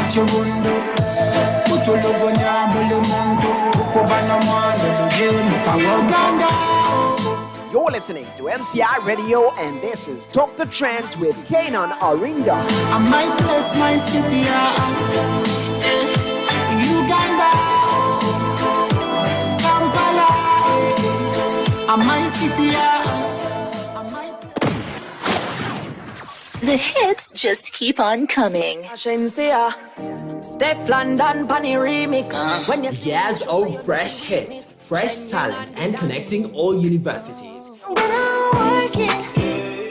chirundo Kutulugo nyambule muntu Ukubana mwanda Luje Uganda. You're listening to MCI Radio, and this is Talk the Trends with Canaan, Arinda. I might bless my city, Uganda, Kampala, my city, The hits just keep on coming. Steph London Bunny remix. When you Years of fresh hits, fresh talent, and connecting all universities.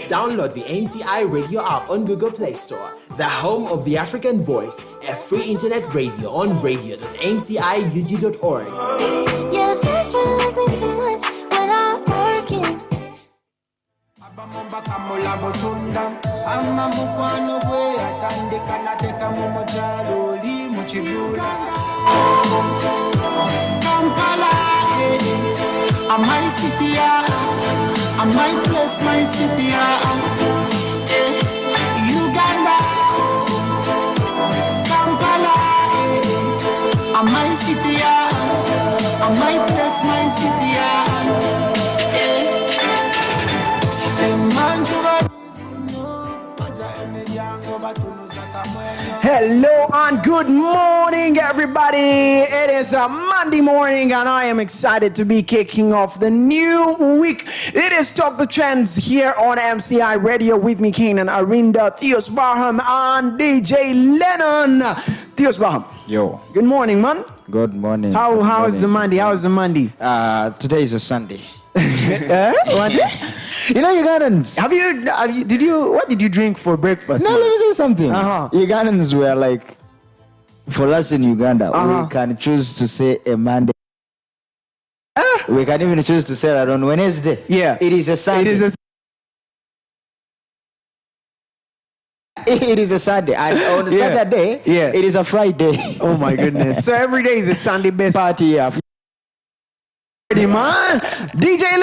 Download the MCI Radio app on Google Play Store, the home of the African Voice, a free internet radio on radio.mciug.org. Yeah, first you like me so much when I'm working. My city, I might bless my city, Uganda, Kampala, my city, I might bless my city, Hello and good morning, everybody. It is a Monday morning, and I am excited to be kicking off the new week. It is Talk the Trends here on MCI Radio with me, Canaan, Arinda, Theos Baham, and DJ Lennon. Theos Baham. Yo. Good morning, man. Good morning. How is the Monday? How is the Monday? Today is a Sunday. What? You know, Ugandans. What did you drink for breakfast? No, let me say something. Uh-huh. Ugandans were like, for us in Uganda, we can choose to say a Monday. We can even choose to say that on Wednesday. Yeah. It is a Sunday. It is a Sunday. And on Saturday, it is a Friday. Oh my goodness. So every day is a Sunday best Party, yeah. man. DJ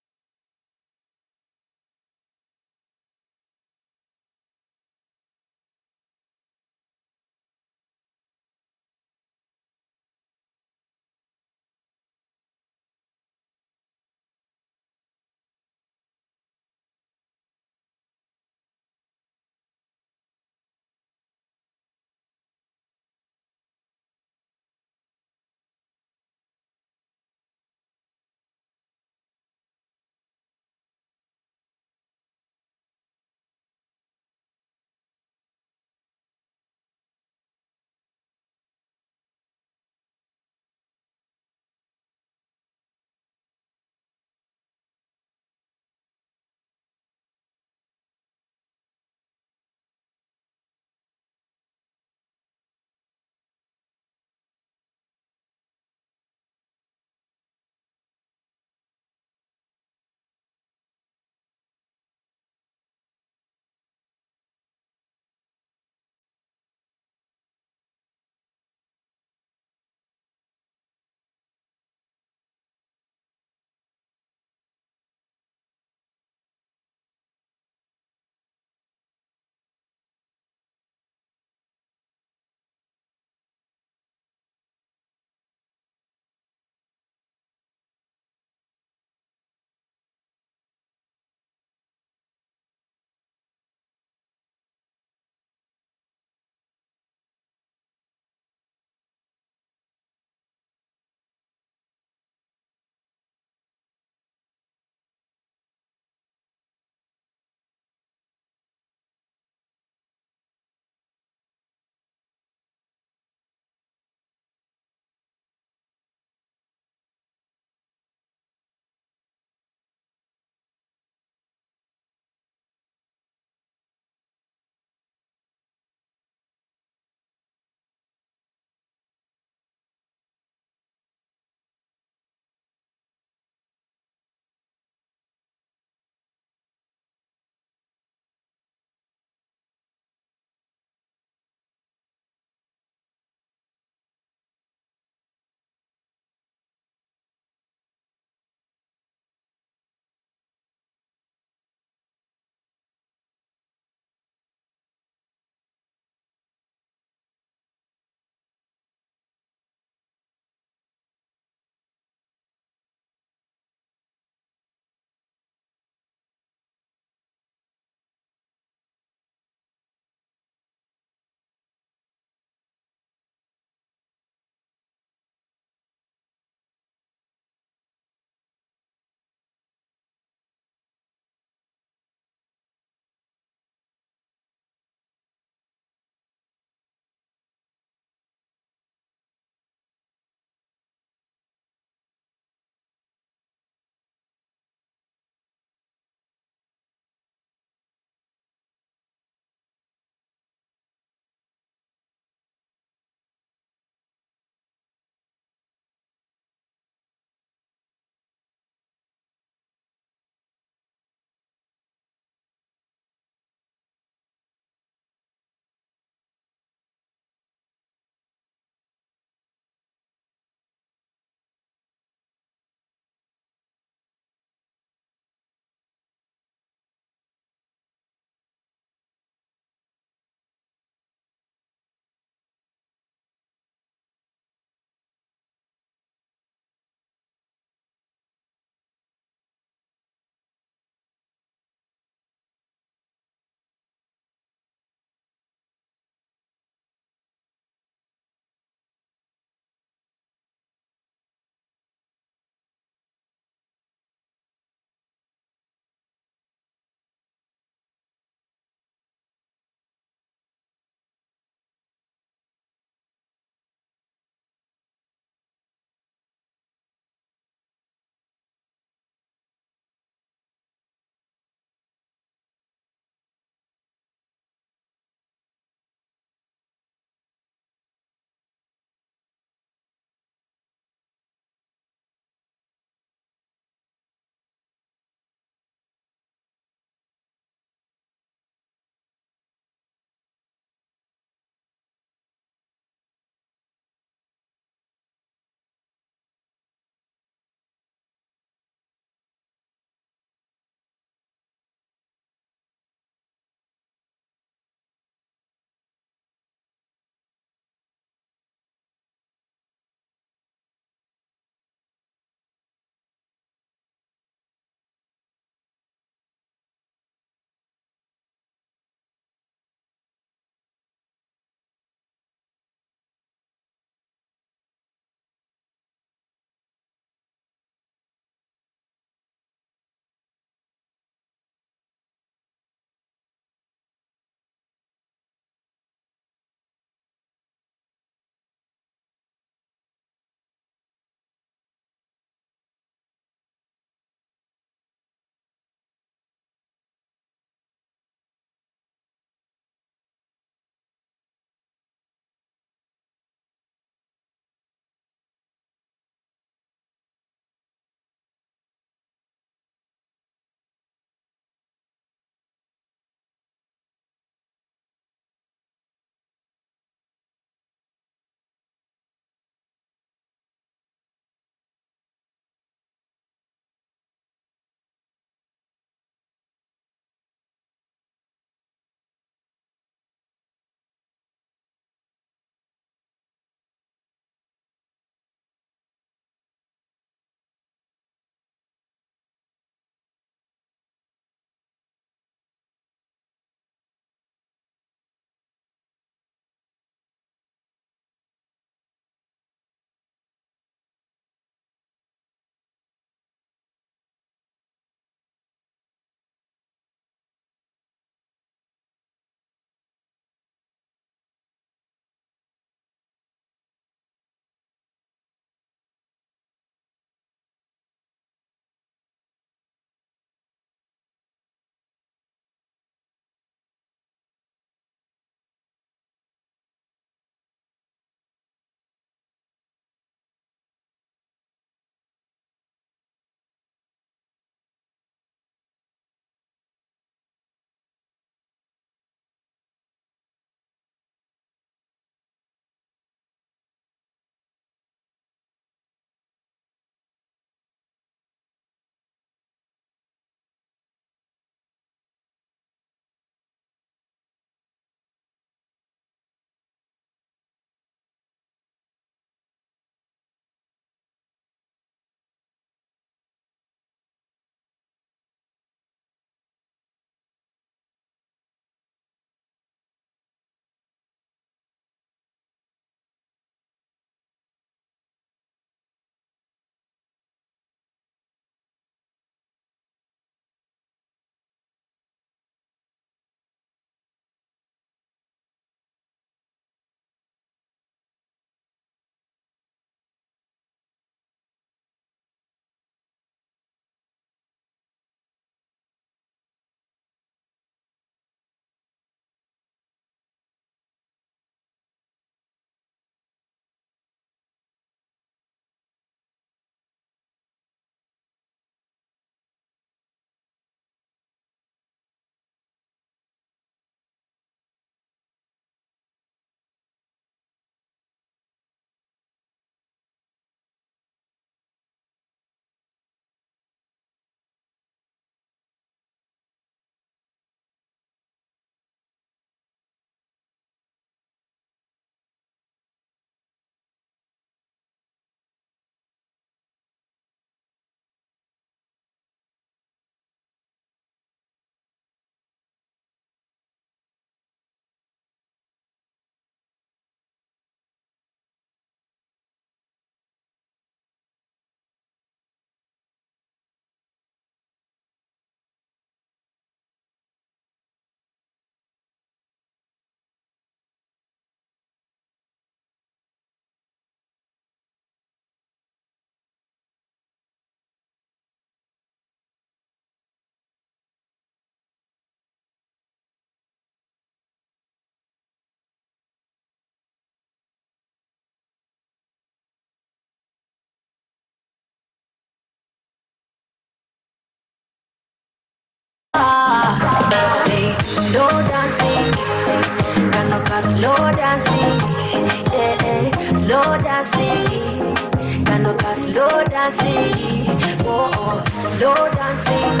slow dancing. Oh, oh, slow dancing.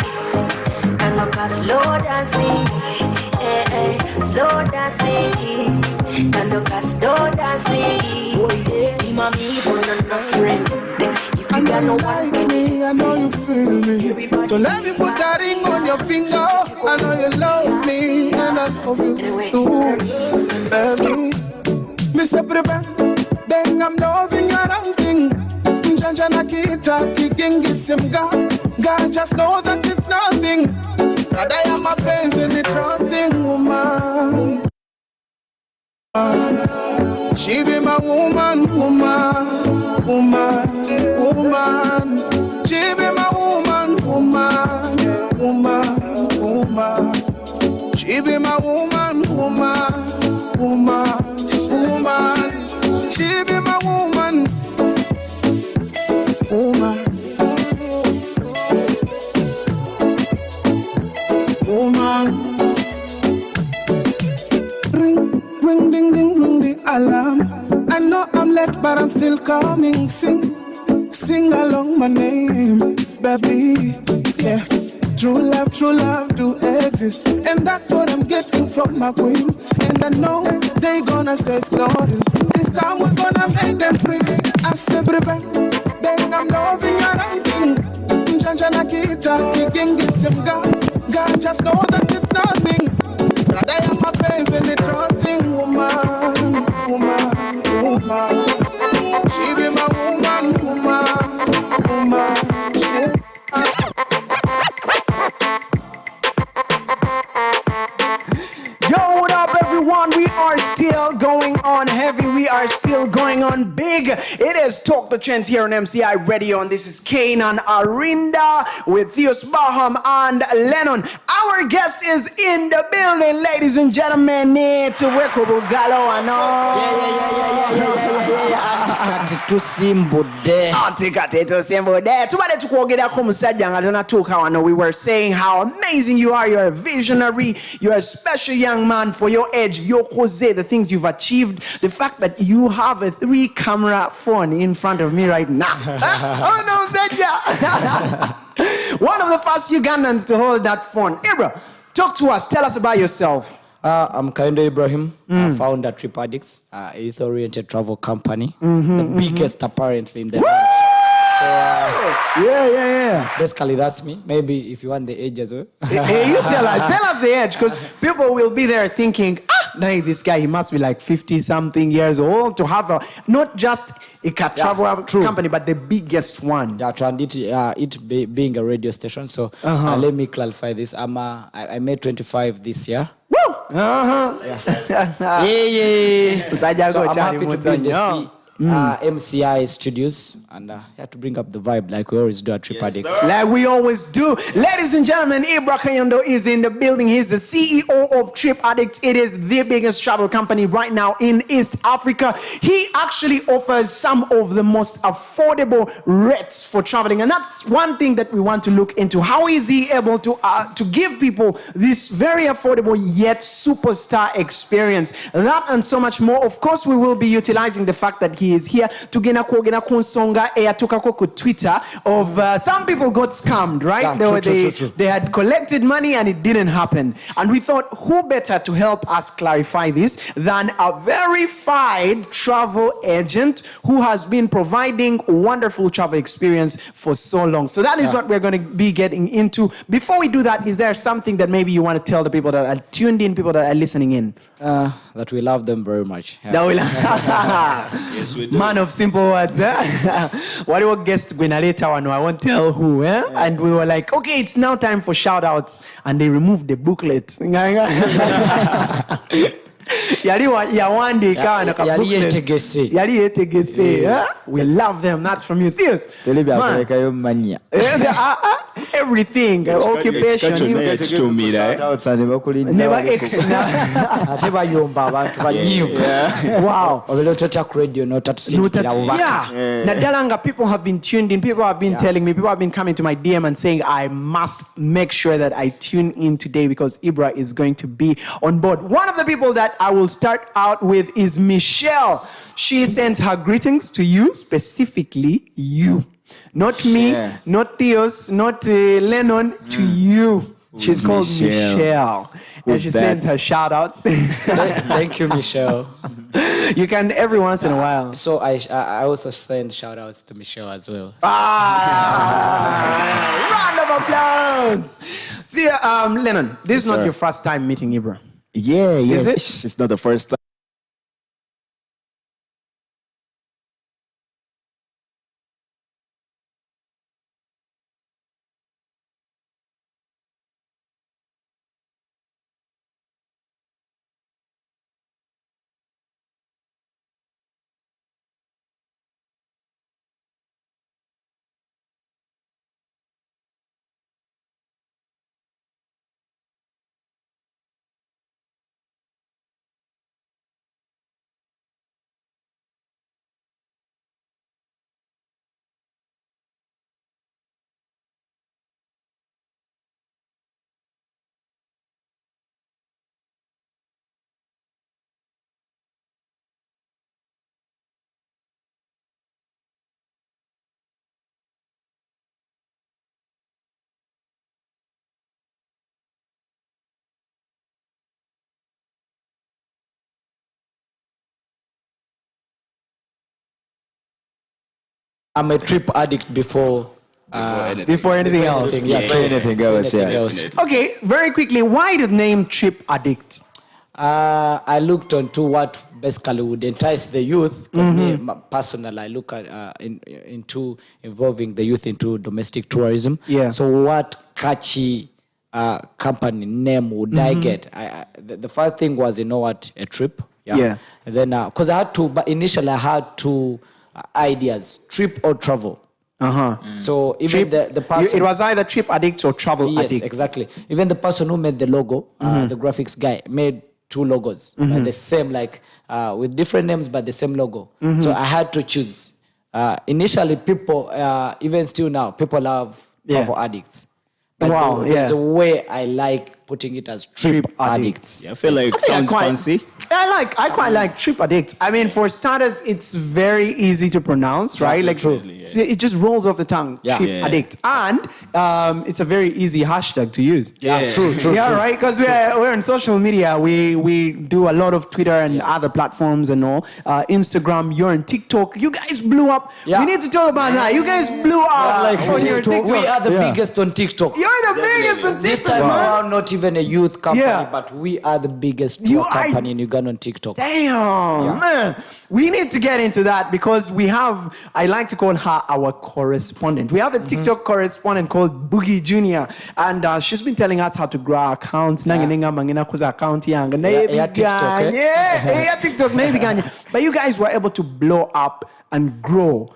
Kanoka slow dancing. Eh, eh, slow dancing. Kanoka slow dancing. Oh, yeah. Imami, banana's friend. If you got no one, me, I know you feel me. So let me put that ring on your finger. I know you love me, and I love you too, baby. Mr. Prevent, then I'm loving your outing. Janjana kita, kikingi simga. God just know that it's nothing. That I am a patient, trusting woman. She be my woman, woman, woman, woman. She be my woman, woman, woman, woman. She be my woman, woman, woman, woman. She be my woman, woman, woman. Ring, ding, ding, ring the alarm. I know I'm late, but I'm still coming. Sing along my name, baby. Yeah, true love do exist, and that's what I'm getting from my queen. And I know they gonna say it's nothing. This time we're gonna make them free. I say, bang, I'm loving your outing. Janjana kita, kicking this God just know that it's nothing. That I am a patient, a trusting woman, woman, woman. She be my woman, woman, woman. Yo, what up, everyone? We are still going on heavy. We are still going on big. It is Talk the Trends here on MCI Radio, and this is Canaan, Arinda with Theos Baham and Lennon. Our guest is in the building, ladies and gentlemen. To Wekubu Galo, I know. We were saying how amazing you are. You're a visionary. You're a special young man for your age. Your Jose, the things you've achieved. The fact that you have a 3-camera phone in front of me right now. Oh no, Seja. One of the first Ugandans to hold that phone. Ibra, talk to us. Tell us about yourself. I'm Kaindo Ibrahim, founder of Trip Addicts, youth-oriented travel company, the biggest apparently in the world. So, yeah. Basically, that's me. Maybe if you want the age as well. Hey, you tell us the age, because people will be there thinking, this guy, he must be like 50-something years old to have not just a travel company, but the biggest one. Being a radio station. So let me clarify this. I made 25 this year. Woo! So I'm happy to be in the MCI studios and have to bring up the vibe like we always do at Trip Addicts. Like we always do. Ladies and gentlemen, Ibra Kayondo is in the building. He's the CEO of Trip Addicts. It is the biggest travel company right now in East Africa. He actually offers some of the most affordable rates for traveling, and that's one thing that we want to look into. How is he able to give people this very affordable yet superstar experience? That and so much more. Of course, we will be utilizing the fact that he is here to gena kunsonga eyatukako ku Twitter of some people got scammed, right? True. They had collected money and it didn't happen. And we thought, who better to help us clarify this than a verified travel agent who has been providing wonderful travel experience for so long. So that is what we're going to be getting into. Before we do that, is there something that maybe you want to tell the people that are tuned in, people that are listening in? That we love them very much. Yes, we do. Man of simple words. What do you guest when later one? I won't tell who. And we were like, okay, it's now time for shout outs. And they removed the booklet. We love them. That's from you, Theos. Everything, occupation. Never X. Wow. Nadalanga, people have been tuned in. People have been telling me. People have been coming to my DM and saying, I must make sure that I tune in today because Ibra is going to be on board. One of the people that I will start out with is Michelle. She sends her greetings to you, specifically you. Not me, not Theos, not Lennon, to you. She's called Michelle. And she sends her shout outs. Thank you, Michelle. You can every once in a while. So I also send shout outs to Michelle as well. Round of applause. See, Lennon, this is not your first time meeting Ibra. Yeah. Is it? It's not the first time. I'm a trip addict before anything else. Anything else. Okay, very quickly, why the name Trip Addict? I looked onto what basically would entice the youth. Because me personally, I look at into involving the youth into domestic tourism. Yeah. So what catchy company name would I get? The first thing was, you know what, a trip. Yeah. And then because I had to, but initially I had two ideas: trip or travel. So even the person, it was either Trip Addict or Travel yes, Addict. exactly. Even the person who made the logo, the graphics guy, made two logos, the same, like with different names, but the same logo. So I had to choose. Initially, people, even still now, people love travel addicts. But there's a way I like putting it as trip addicts. Yeah, I feel like it sounds fancy. I quite like Trip Addict. I mean, for starters, it's very easy to pronounce, right? Like, it just rolls off the tongue. Trip Addict, and it's a very easy hashtag to use. True. Right? Because we're on social media. We do a lot of Twitter and other platforms and all. Instagram. You're on TikTok. You guys blew up. We need to talk about that. You guys blew up on your TikTok. We are the biggest on TikTok. You're the biggest on TikTok. This time around, not even a youth company, but we are the biggest tour company in Uganda on TikTok. Damn, man. We need to get into that because we have, I like to call her our correspondent. We have a TikTok correspondent called Boogie Jr. And she's been telling us how to grow our accounts. Account TikTok. But you guys were able to blow up and grow.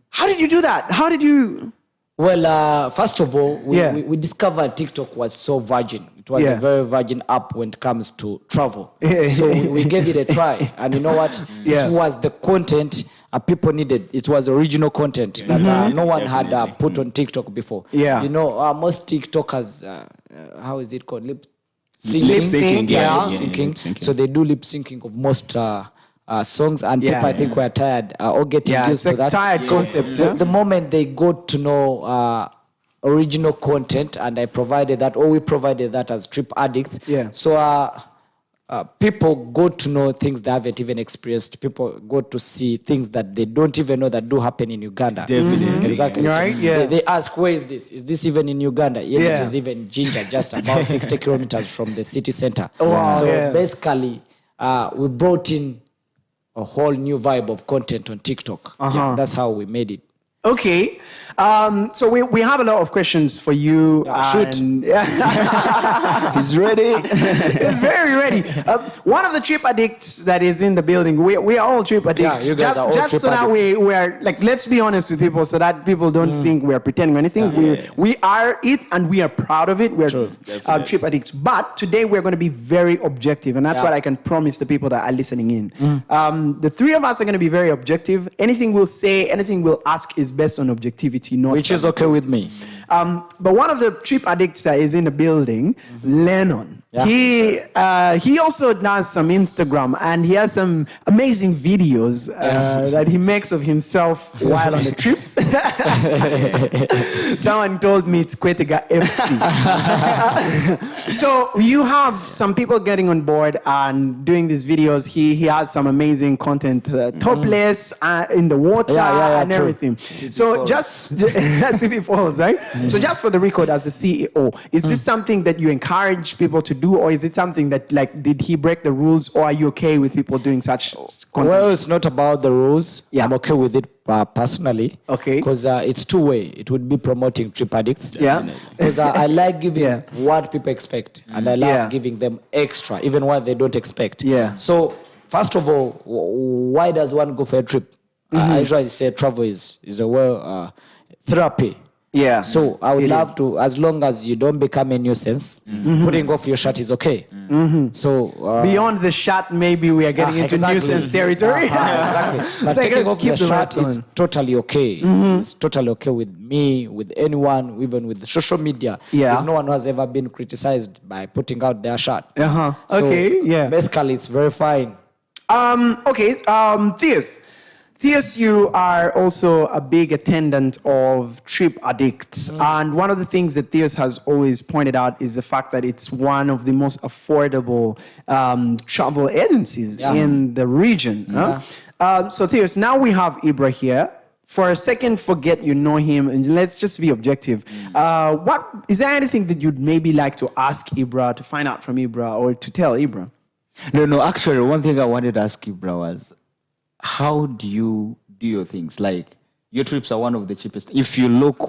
How did you do that? How did you... Well, first of all, we discovered TikTok was so virgin. It was a very virgin app when it comes to travel. So we gave it a try. And you know what? This was the content people needed. It was original content that no one had put on TikTok before. You know, most TikTokers, how is it called? Lip syncing. Lip syncing. So they do lip syncing of most songs, and people I think were tired or getting used to that. Tired concept. The moment they got to know original content, and I provided that, or we provided that as Trip Addicts. So people got to know things they haven't even experienced. People got to see things that they don't even know that do happen in Uganda. Definitely. Exactly. Right? So they ask, where is this? Is this even in Uganda? It is even Ginger, just about 60 kilometers from the city center. So basically, we brought in a whole new vibe of content on TikTok. That's how we made it. Okay. So we have a lot of questions for you. Shoot. He's ready. He's very ready. One of the Trip Addicts that is in the building, we are all Trip Addicts. Yeah, you guys are all just Trip so that we're like, let's be honest with people so that people don't think we're pretending or anything. We are it and we are proud of it. We're Trip Addicts. But today we're going to be very objective, and that's what I can promise the people that are listening in. The three of us are going to be very objective. Anything we'll say, anything we'll ask is based on objectivity, not which is okay with me. But one of the trip addicts that is in the building, Lennon. Yeah. He also does some Instagram, and he has some amazing videos that he makes of himself while on the trips. Someone told me it's Kwetega FC. So you have some people getting on board and doing these videos. He has some amazing content, topless in the water and true. everything. So just CP Falls, right? So just for the record, as the CEO, is this something that you encourage people to do, or is it something that, like, did he break the rules, or are you okay with people doing such content? Well, it's not about the rules. Yeah. I'm okay with it personally. Okay. Because it's two-way. It would be promoting trip addicts. Yeah. Because I like giving what people expect, and I love giving them extra, even what they don't expect. Yeah. So, first of all, why does one go for a trip? I usually say travel is a therapy. Yeah. So I would love to, as long as you don't become a nuisance, putting off your shirt is okay. So beyond the shot, maybe we are getting into nuisance territory. Exactly. But taking off the shirt is totally okay. It's totally okay with me, with anyone, even with the social media. Yeah. There's no one who has ever been criticized by putting out their shirt. So Okay. Yeah. Basically, it's very fine. Okay. Theus, you are also a big attendant of Trip Addicts. And one of the things that Theus has always pointed out is the fact that it's one of the most affordable travel agencies in the region. So Theus, now we have Ibra here. For a second, forget you know him, and let's just be objective. What is there anything that you'd maybe like to ask Ibra, to find out from Ibra, or to tell Ibra? No, actually, one thing I wanted to ask Ibra was, how do you do your things? Like, your trips are one of the cheapest. If you look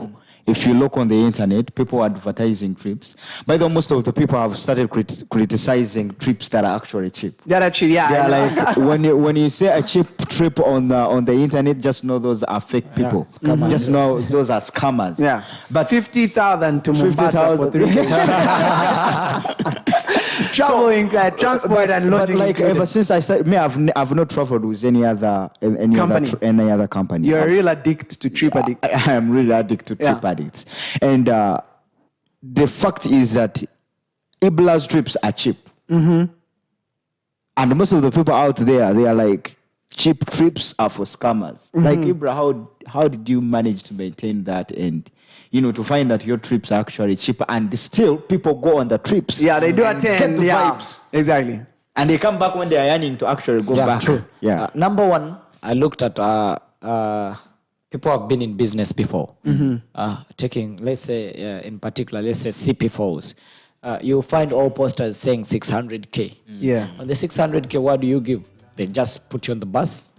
on the internet, people are advertising trips. By the way, most of the people have started criticizing trips that are actually cheap. That actually, yeah, like when you say a cheap trip on the internet, just know those are fake people. Just know those are scammers. Yeah, but 50,000 to Mombasa for 3 days. Traveling, transport and lodging. Like ever since I started, I've not traveled with any other company. You're a real addict to Trip Addicts. I am really addicted to Trip Addicts, and the fact is that Ibla's trips are cheap, and most of the people out there, they are like, cheap trips are for scammers. Like, Ibra, how did you manage to maintain that, and to find that your trips are actually cheaper, and still people go on the trips? Yeah, they do attend. Get the vibes. Exactly. And they come back when they are yearning to actually go back. True. Yeah. Number one, I looked at people have been in business before. Taking, let's say, in particular, let's say CP4s. You'll find all posters saying 600K. Yeah. On the 600K, what do you give? They just put you on the bus.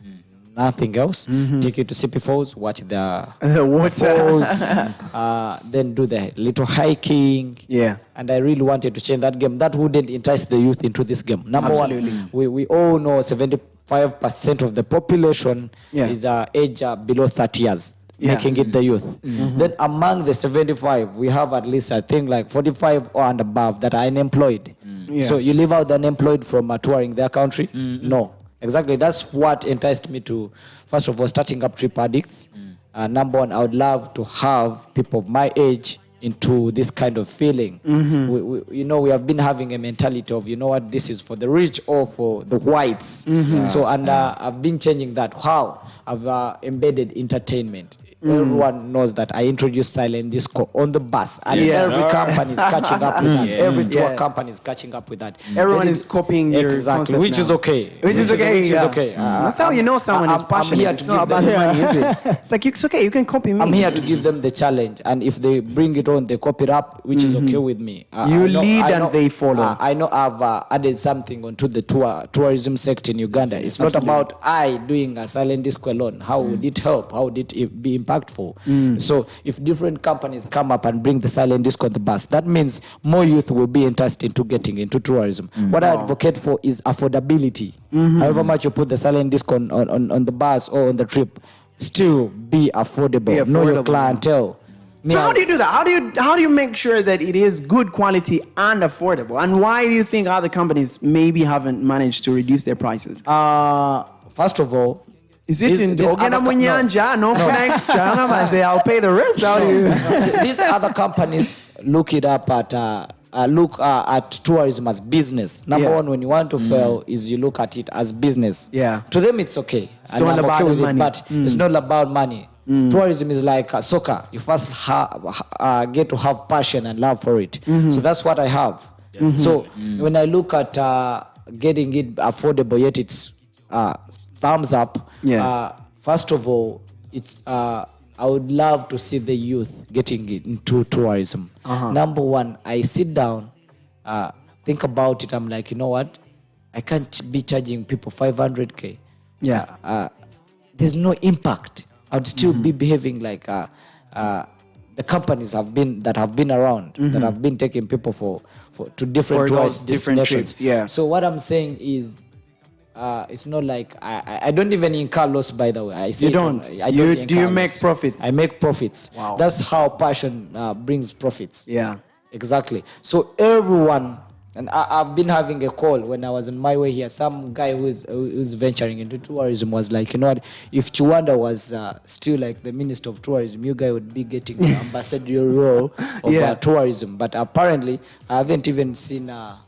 Nothing else. Take you to CP Falls, watch the falls, then do the little hiking. Yeah. And I really wanted to change that game. That wouldn't entice the youth into this game. Number one, we all know 75% of the population is age below 30 years. Making it the youth. Then among the 75, we have at least, I think, like 45 or and above that are unemployed. So you leave out the unemployed from touring their country? No. Exactly. That's what enticed me to, first of all, starting up Trip Addicts. Number one, I would love to have people of my age into this kind of feeling. We have been having a mentality of, this is for the rich or for the whites. So, and I've been changing that. How? I've embedded entertainment. Everyone knows that I introduced silent disco on the bus, and every company is catching up with that. Every tour company is catching up with that. Everyone is copying your concept which now. is okay. Which is okay. That's how you know someone is passionate. It's not about the money, is it? It's like, it's okay, you can copy me. I'm here to give them the challenge, and if they bring it on, they copy it up, which is okay with me. You lead and they follow. I know I've added something onto the tourism sector in Uganda. It's not about I doing a silent disco alone. How would it help? How would it be impactful? So if different companies come up and bring the silent disco on the bus, that means more youth will be interested into getting into tourism. What I advocate for is affordability. However much you put the silent disco on the bus or on the trip, still be affordable. Know your clientele. So how do you do that? How do you make sure that it is good quality and affordable? And why do you think other companies maybe haven't managed to reduce their prices? First of all, Is it in Ogena Munyanja? No, for extra. I'll pay the rest out of you. These other companies look it up at tourism as business. Number one, when you want to fail, is you look at it as business. Yeah. To them, it's okay. It's all about with money. But it's not about money. Tourism is like soccer. You first get to have passion and love for it. So that's what I have. So when I look at getting it affordable, yet it's thumbs up. First of all, it's I would love to see the youth getting into tourism. Number one, I sit down, think about it. I'm like, you know what? I can't be charging people 500K. There's no impact. I'd still be behaving like the companies have been around, that have been taking people to different tourist destinations. Trips, So what I'm saying is, it's not like I don't even incur loss. By the way, I say you don't. Do you make profit? I make profits. Wow. That's how passion brings profits. Yeah, exactly. So everyone, and I've been having a call when I was on my way here. Some guy who's venturing into tourism was like, you know what? If Chiwanda was still like the Minister of Tourism, you guy would be getting the ambassador role of tourism. But apparently, I haven't even seen the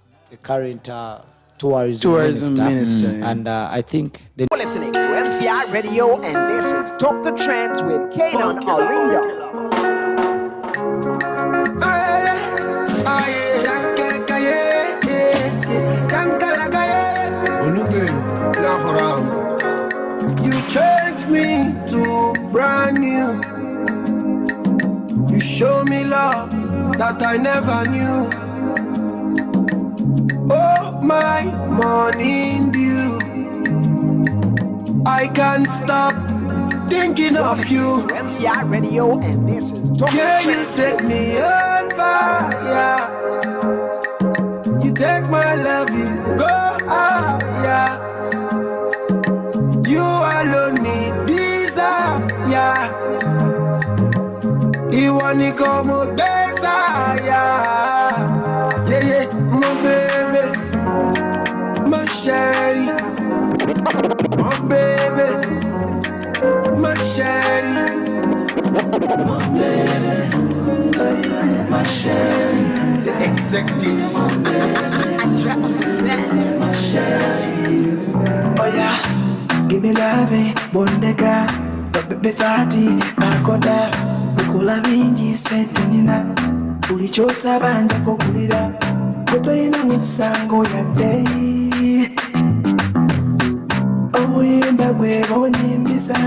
current tourism minister. And I think you're listening to MCI Radio, and this is Talk the Trends with Canaan Arinda. You changed me to brand new. You show me love that I never knew. Oh, my morning dew, I can't stop thinking of you. MCI Radio, and this is Talk the Trends. You set me on fire. You take my love, you go higher. You alone need desire. You want to come with desire. Yeah, my baby, my sherry, my baby, my sherry, my baby, my sherry. The executives, my sherry. Oh yeah. Give me love, bondeka, baby fati, akoda, ukula vingi setenina, ulichosa banda kokulira, kotoina musango ya day. Oh, yemba gwe bonyimbisa,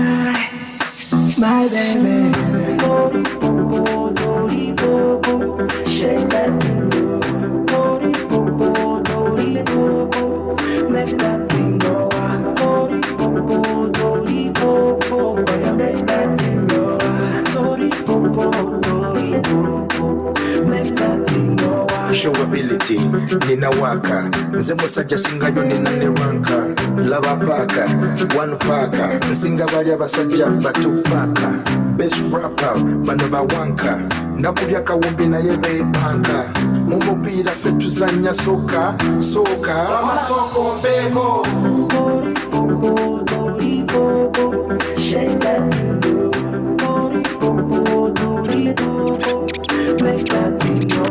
my baby. Dori popo, dori popo, shake that thing go. Dori popo, dori popo, make that thing go. Showability, nina waka nze musajja singayo nina ne ranka laba paka, one paka nsinga bali abasajja batupaka best rapper bano bawanka nakubya kawumbi naye bebanka mu mupiira ffe tuzannya soka amasoko mpeeko shake that thing make that thing go.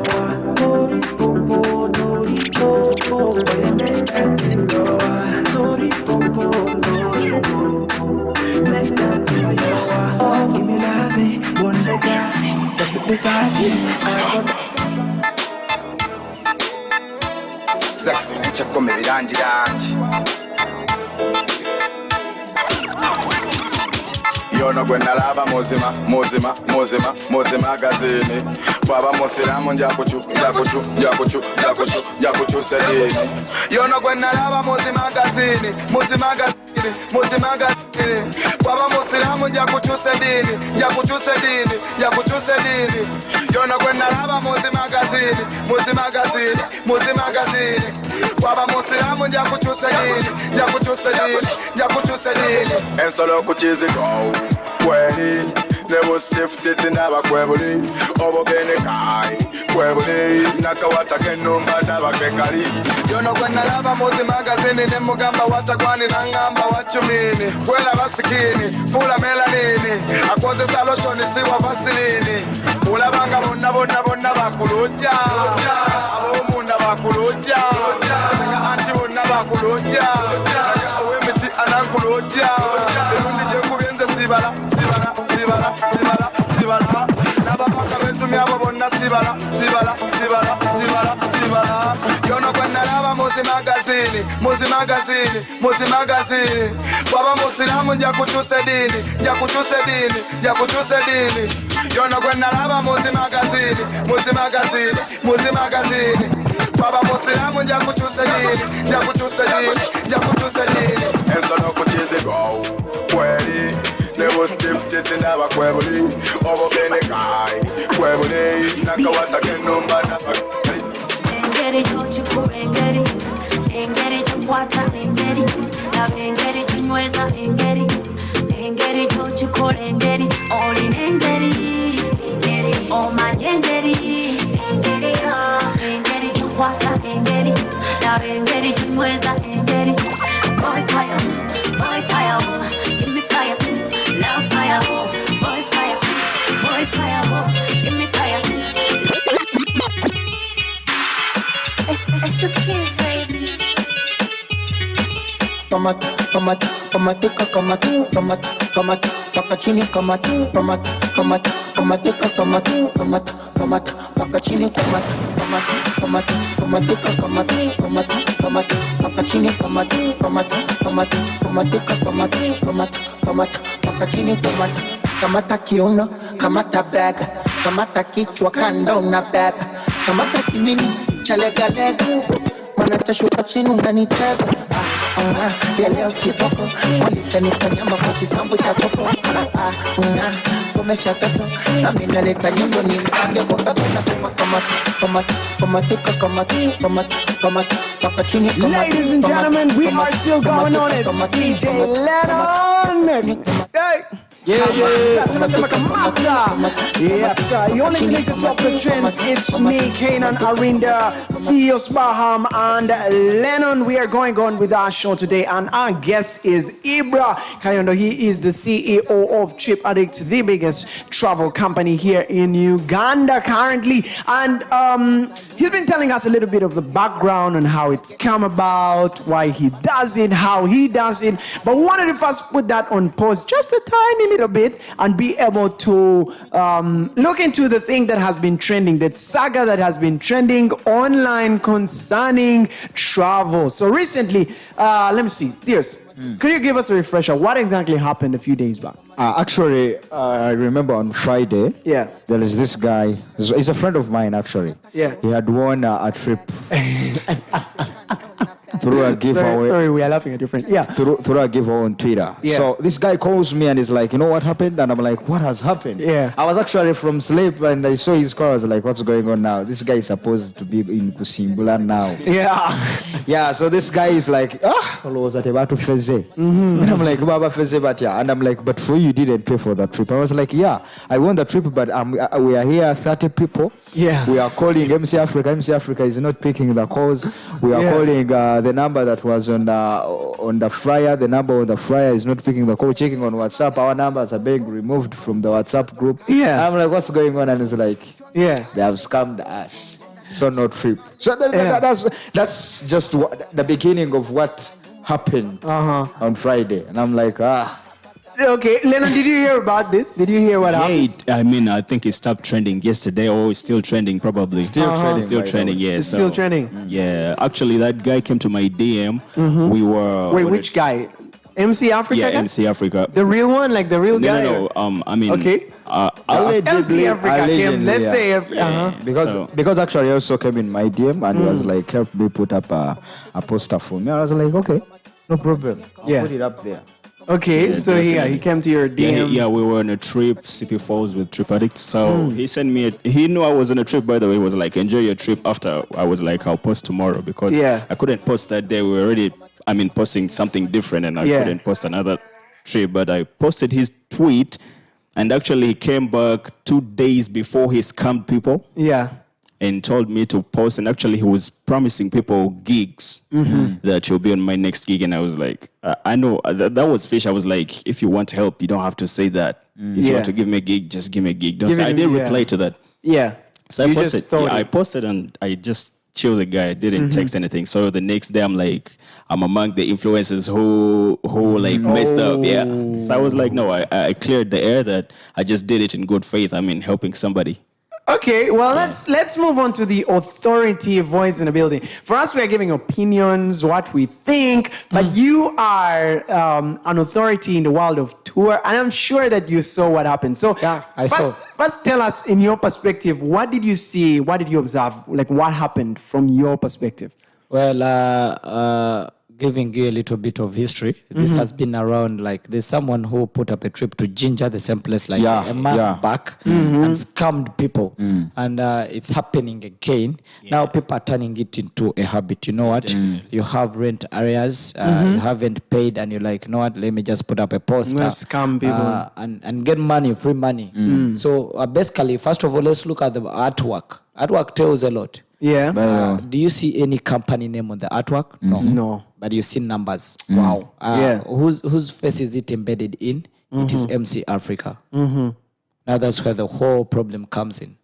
Give me love, one leg Zaxi nchakome birangi yono gwe nalaba muzima magazini bwaba musiramu njakukyusa dini yono gwe nalaba muzima magazini bwaba musiramu njakukyusa dini yono gwe nalaba muzima magazini bwaba musiramu njakukyusa dini ensolo ku kizigo kweni nebo stiff titi naba kwebuli obo bene kai kwebuli nakawata kenumba naba kekali yono kwenda laba muzi magazini nemugamba watakwani nangamba wachumini kwela basikini fula melanini akonze saloshoni siwa vasilini ulabanga bonna bakulujja abomunda bakulujja senga anti bonna bakulujja awemiti anankulujja erundi gyekubenze sibala nabapaka bentumi abo bonna sibala yono kwenalaba muzi magazini baba musilamu njakutusa dini yono kwenalaba muzi magazini baba musilamu njakutusa dini enzo nokuchizigo kweli nebo stiff titi naba kwebuli obo bene kai kwebuli nakawata kenumba naba engeri chochiko engeri chokwata engeri chonyweza engeri chochikola engeri olina engeri omanya engeri chokwata engeri chonyweza engeri boy fire give me fire love fire boy fire give me fire. It's the kids, baby. Kamata, paka chini kamata, paka chini kamata, paka chini paka chini kamata kiuno, kamata bega, kamata kichwa kando na bega, kamata kimini chalega mana tashuka chini unanitega ya leo kiboko walikanipa nyama kwa kisambu cha koko kumesha toto na minaleta nyundo ni mpange kwa kato nasema kamata paka chini kamata. Ladies and gentlemen, we are still going on. It's DJ Lennon. Hey. Yes, you're listening to Top the Trendz. It's me, Canaan, Arinda, Theos Baham, and Lennon. We are going on with our show today, and our guest is Ibra Kayondo. He is the CEO of Trip Addict, the biggest travel company here in Uganda currently. And he's been telling us a little bit of the background and how it's come about, why he does it, how he does it. But we wanted to first put that on pause just a tiny little bit and be able to look into the thing that has been trending, that saga that has been trending online concerning travel. So recently, let me see, Theos, could you give us a refresher? What exactly happened a few days back? Actually, I remember on Friday, there is this guy, he's a friend of mine actually. Yeah. He had won a trip through a giveaway. Sorry, we are laughing at your friend. Yeah. Through a giveaway on Twitter. Yeah. So this guy calls me and he's like, you know what happened? And I'm like, what has happened? Yeah. I was actually from sleep and I saw his call. I was like, what's going on now? This guy is supposed to be in Kusimbula now. Yeah. Yeah, so this guy is like, and I'm like, Baba Feze, but yeah. And I'm like, but for you didn't pay for that trip. I was like, yeah, I won the trip, but we are here, 30 people. Yeah. We are calling MC Africa. MC Africa is not picking the calls. We are calling the number that was on the flyer. The number on the flyer is not picking the call. Checking on WhatsApp, our numbers are being removed from the WhatsApp group. Yeah. I'm like, what's going on? And it's like, they have scammed us. So no trip. So that's just the beginning of what happened on Friday. And I'm like, Okay, Lennon, did you hear about this? Did you hear what happened? I think it stopped trending yesterday, or it's still trending probably. Still trending, yeah. It's still trending. Yeah, actually that guy came to my DM. We were... Wait, which guy? MC Africa? Yeah, guy? MC Africa. The real one? Like the real guy? No. I mean... Okay. MC Africa came, let's say... Because actually he also came in my DM and he was like, help me put up a poster for me. I was like, okay, no problem. I'll put it up there. Okay, yeah, so he came to your DM. Yeah, we were on a trip, CP Falls with Trip Addict. So he sent me, he knew I was on a trip, by the way. He was like, enjoy your trip. After I was like, I'll post tomorrow because I couldn't post that day. We were already, posting something different and I couldn't post another trip. But I posted his tweet And actually, he came back 2 days before he scammed people. Yeah. And told me to post. And actually, he was promising people gigs that you'll be on my next gig. And I was like, I know that was fish. I was like, if you want help, you don't have to say that. If you want to give me a gig, just give me a gig. Don't say, I didn't reply to that. Yeah. So I posted. Yeah, I posted and I just chilled the guy. I didn't text anything. So the next day, I'm among the influencers who like messed up. Yeah. So I was like, no, I cleared the air that I just did it in good faith. I mean, helping somebody. Okay, well, let's move on to the authority voice in the building. For us, we are giving opinions, what we think, but you are an authority in the world of tour, and I'm sure that you saw what happened. So, I saw. First, tell us, in your perspective, what did you see? What did you observe? Like, what happened from your perspective? Well, giving you a little bit of history, this has been around, like, there's someone who put up a trip to Ginger, the same place, like a month back, and scammed people. And it's happening again. Now people are turning it into a habit. You know what? You have rent areas, you haven't paid, and you're like, you know what? Let me just put up a post. Scam people. And get money, free money. So basically, first of all, let's look at the artwork. Artwork tells a lot. Yeah. Do you see any company name on the artwork? No. But you see numbers. Wow. Whose face is it embedded in? It is MC Africa. Now that's where the whole problem comes in.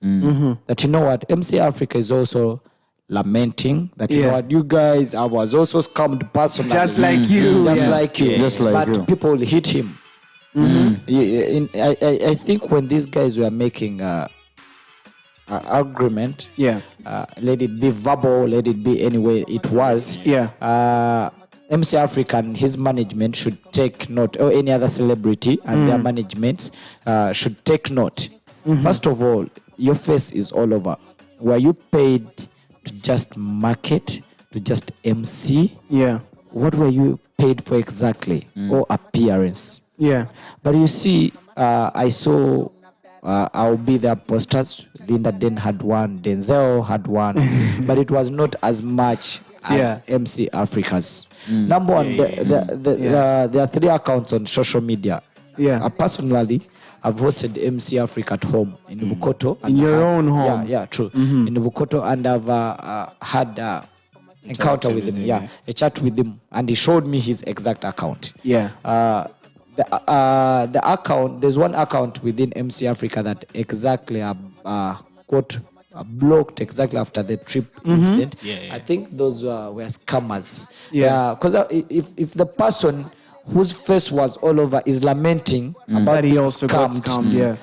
That, you know what, MC Africa is also lamenting that, you know what, you guys, I was also scammed personally. Just like you. But people hit him. I think when these guys were making agreement, let it be verbal, let it be any way it was, MC Africa and his management should take note, or any other celebrity and their managements should take note. First of all, your face is all over. Were you paid to just market, to just MC? What were you paid for exactly? Or appearance? But you see, I saw I'll be there posters. Linda Den had one, Denzel had one, but it was not as much as MC Africa's. Number one, there are 3 accounts on social media. Personally, I've hosted MC Africa at home in Bukoto. In your own home? Yeah, true. In Bukoto, and I've had encounter with him. A chat with him, and he showed me his exact account. The account, there's one account within MC Africa that exactly got blocked exactly after the trip incident. I think those were scammers. Because if the person whose face was all over is lamenting about being scammed,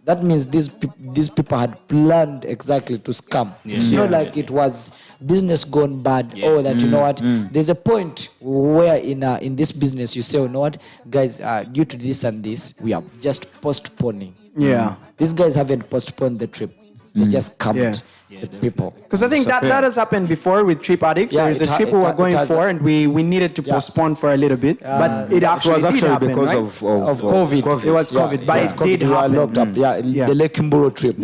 that means these people had planned exactly to scam. It's not like it was business gone bad, or that, you know what, there's a point where in this business you say, you know what, guys, due to this and this, we are just postponing. These guys haven't postponed the trip. They just scammed the people. Because I think that has happened before with trip addicts. There is a trip we were going for, and we needed to postpone for a little bit. But it was actually because of COVID. It was COVID, but it did happen. Locked up. The Lake Kimburu trip.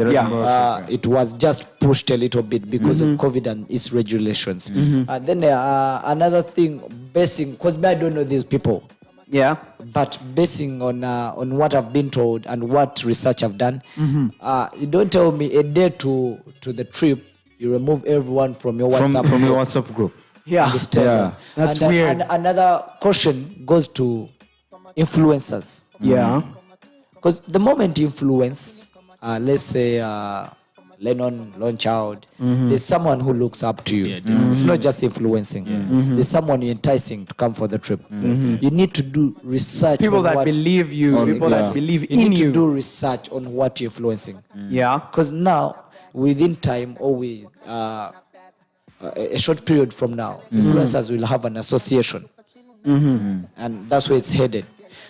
It was just pushed a little bit because of COVID and its regulations. And then another thing, basing, because I don't know these people. But basing on what I've been told and what research I've done, you don't tell me a day to the trip, you remove everyone from your WhatsApp group. That's weird. And another caution goes to influencers. Because the moment you influence, let's say Lennon, Longchild, there's someone who looks up to you. It's not just influencing. There's someone you're enticing to come for the trip. You need to do research. People that believe you, people that believe in you. You need to do research on what you're influencing. Because now, within time, or with a short period from now, influencers will have an association. And that's where it's headed.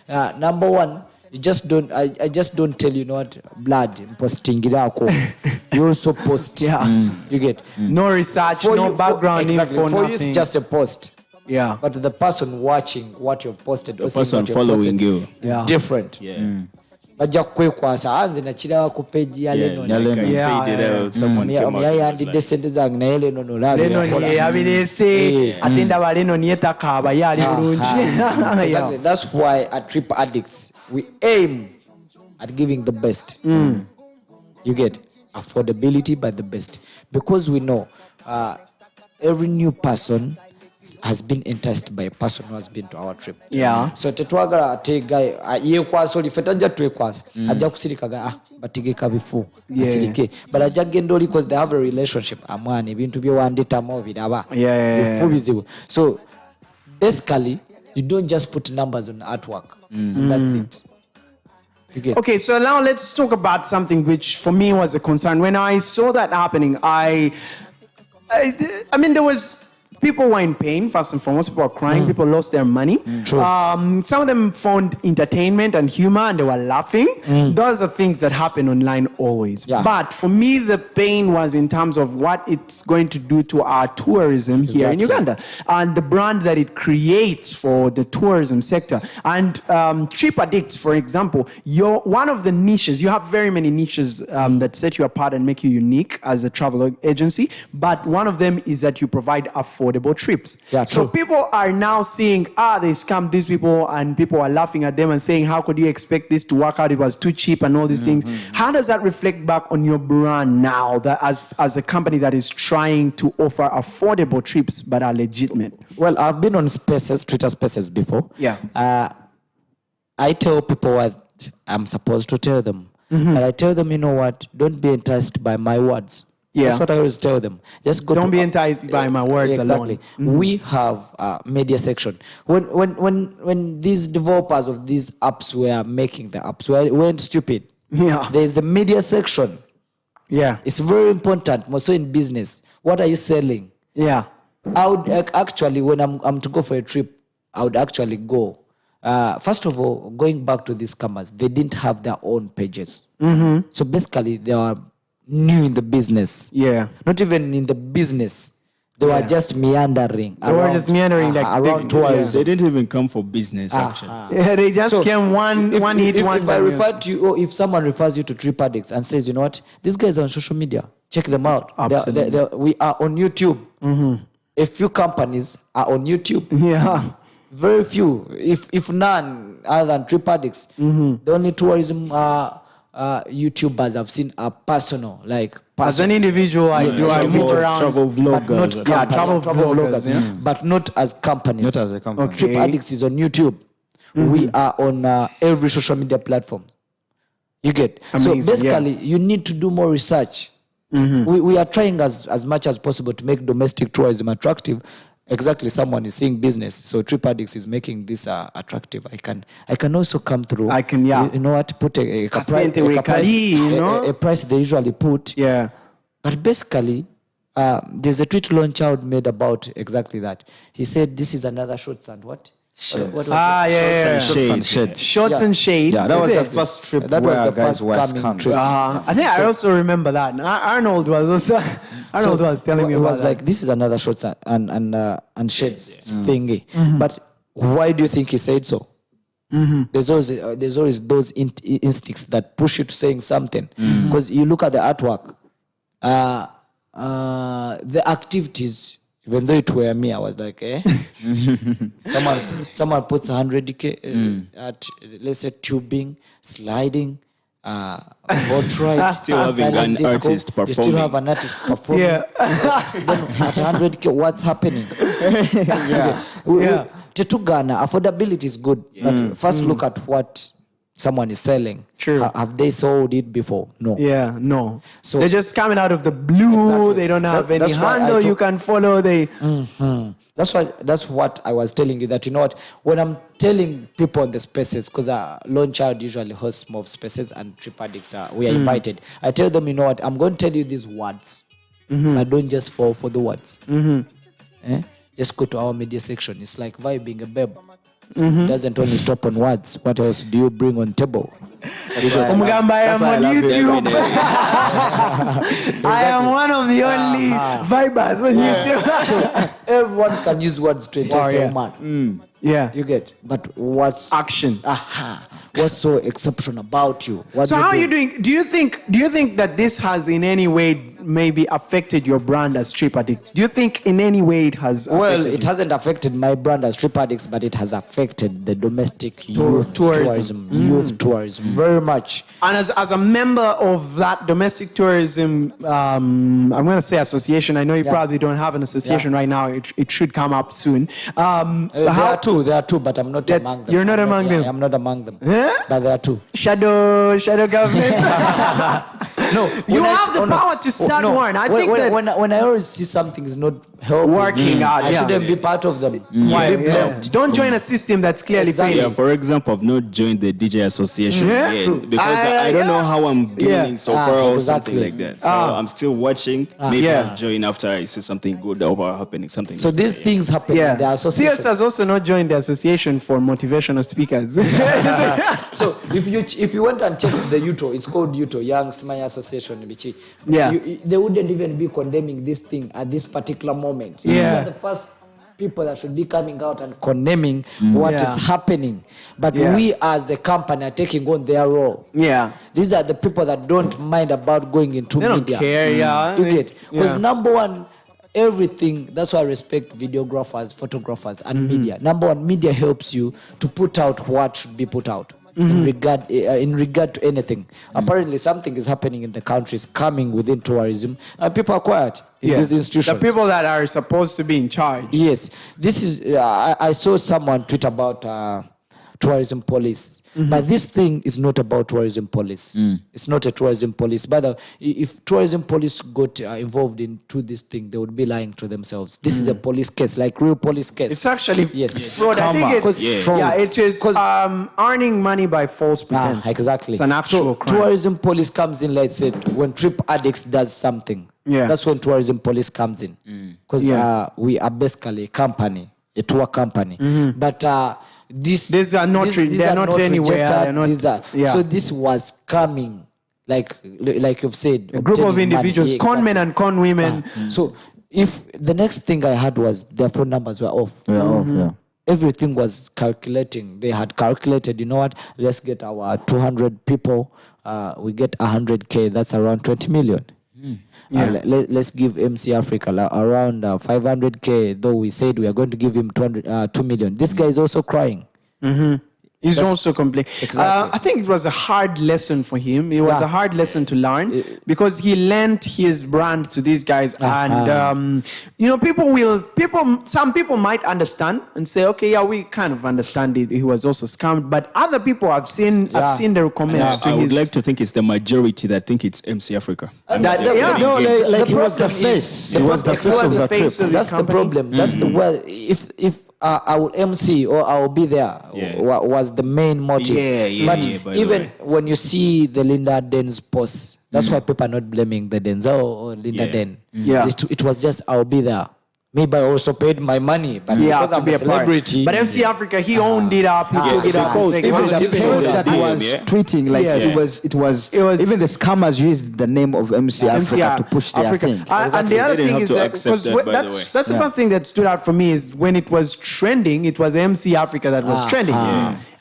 Number one, you just don't. I just don't tell you, what, blood posting it. You also post. You get no research, no background info. For you, it's just a post. Yeah. But the person watching what you've posted, the person following you, is different. Bajja kwekwasa anze nakira ku page ya Lennon yayandidde sente zange naye Lennon olabye yabirese ate ndaba Lennon yetakaaba yali bulungi. Exactly. That's why at Trip Addicts we aim at giving the best. You get affordability by the best, because we know every new person has been enticed by a person who has been to our trip. Yeah. So tetwagala ate guy ye kwaso lifetajja twekwaza ajja kusirikaga batigeka bifu asirike but ajja genda oli because they have a relationship amwana ebintu byo wanditamu biraba bifu bizibu. So basically you don't just put numbers on artwork and that's it. Okay, so now let's talk about something which for me was a concern. When I saw that happening, I mean, there was people were in pain, first and foremost. People were crying. People lost their money. Some of them found entertainment and humor, and they were laughing. Those are things that happen online always. But for me, the pain was in terms of what it's going to do to our tourism here in Uganda and the brand that it creates for the tourism sector. And Trip Addicts, for example, you're one of the niches. You have very many niches that set you apart and make you unique as a travel agency. But one of them is that you provide affordable trips. So people are now seeing, they scammed these people, and people are laughing at them and saying, how could you expect this to work out? It was too cheap and all these things. How does that reflect back on your brand now, that as a company that is trying to offer affordable trips but are legitimate? Well, I've been on Twitter Spaces before. I tell people what I'm supposed to tell them. And I tell them, you know what, don't be enticed by my words. That's what I always tell them. Just go. Don't be enticed by my words alone. We have a media section. When these developers of these apps were making the apps, weren't stupid. There's a media section. It's very important, more so in business. What are you selling? I would actually, when I'm to go for a trip, I would actually go. First of all, going back to these scammers, they didn't have their own pages. So basically, they are new in the business. Not even in the business. They were just meandering. Around tourism. They didn't even come for business, actually. They just came one hit. If I refer to you, or if someone refers you to Trip Addicts and says, you know what, these guys are on social media, check them out. We are on YouTube. A few companies are on YouTube. Very few, if none, other than Trip Addicts. The only tourism YouTubers I've seen are personal, like as an individual, you are move around, travel vloggers, travel vloggers, but not as companies. Not as a company. Trip Addicts is on YouTube. We are on every social media platform. You get so basically, you need to do more research. We are trying as much as possible to make domestic tourism attractive. Exactly, someone is seeing business, so Trip Addicts is making this attractive. I can also come through. You know what? Put a price they usually put. But basically, there's a tweet Lone Child made about exactly that. He said, "This is another shorts and what? Shorts and shades. Yeah, that was the first trip. That was the first coming trip. I think I also remember that. Arnold was telling me about that. It was like, this is another shorts and shades thingy. But why do you think he said so? There's always those instincts that push you to saying something. Because you look at the artwork, the activities. Even though it were me, I was like, someone puts 100k at, let's say, tubing, sliding, boat ride. Still having an artist performing. You still have an artist performing. Then at 100k, what's happening? Tetugana, affordability is good. But first look at what someone is selling. Have they sold it before? No. No. So they're just coming out of the blue. They don't have any handle you can follow. That's what I was telling you, that you know what, when I'm telling people on the spaces, because Lone Child usually hosts more spaces and Trip Addicts, we are invited. I tell them, you know what, I'm going to tell you these words. I don't just fall for the words. Just go to our media section. It's like vibing a babe. Doesn't only stop on words. What else do you bring on table? Umugamba, I am on YouTube. I am one of the only vibers on YouTube. So everyone can use words to entice a man. You get. But what's action? What's so exceptional about you? So how are you doing? Do you think that this has in any way maybe affected your brand as Trip Addicts? Do you think in any way it has affected it hasn't affected my brand as Trip Addicts, but it has affected the domestic youth tourism very much. And as a member of that domestic tourism, I'm going to say association. I know you probably don't have an association right now. It should come up soon. There are two, but I'm not among them. You're not among them? I'm not among them. But there are two. Shadow government. No, you have the power to start one. I think when I always see something is not working out, I shouldn't be part of them. Don't join a system that's clearly failing. Yeah, for example, I've not joined the DJ association yet because I don't know how I'm gaining so far or something like that. So I'm still watching. Maybe I'll join after I see something good over happening. Something. So these things happen in the association. CS has also not joined the association for motivational speakers. So if you went and check the UTO, it's called UTO, Young Smile Association. They wouldn't even be condemning this thing at this particular moment. These are the first people that should be coming out and condemning what is happening. But we as a company are taking on their role. These are the people that don't mind about going into media. Don't care, You get? Because number one, everything, that's why I respect videographers, photographers, and media. Number one, media helps you to put out what should be put out. In regard to anything. Apparently something is happening in the country, is coming within tourism, and people are quiet in these institutions. The people that are supposed to be in charge. Yes. This is I saw someone tweet about tourism police. But this thing is not about tourism police. It's not a tourism police. But if tourism police got involved into this thing, they would be lying to themselves. This is a police case, like real police case. It's actually fraud. I think it is earning money by false pretense. Exactly. It's an actual crime. Tourism police comes in, let's say, when Trip Addicts does something. That's when tourism police comes in. Because we are basically a company, a tour company. But these are not anywhere. So this was coming, like you've said, a group of individuals, con men and con women. So if the next thing I had was their phone numbers were off. Everything was calculating. They had calculated, you know what, let's get our 200 people, we get 100K, that's around 20 million. Let's give MC Africa around 500K, though we said we are going to give him 2 million. This guy is also crying. He's also complaining. Exactly. I think it was a hard lesson for him. It was a hard lesson to learn because he lent his brand to these guys, and some people might understand and say, okay, we kind of understand it. He was also scammed, but other people I've seen their comments. I would like to think it's the majority that think it's MC Africa. He was the face. He was the face of the trip. That's the problem. That's the if I will MC or I will be there was the main motive. But even when you see the Linda Den's post, that's why people are not blaming the Denzel or Linda Den. It was just I'll be there. Maybe I also paid my money, but because I'm a celebrity. But MC Africa, he owned it up. He took it up. Because even the page that was tweeting, like it was even the scammers used the name of MC Africa to push their thing. And the other thing is that's the first thing that stood out for me is when it was trending, it was MC Africa that was trending.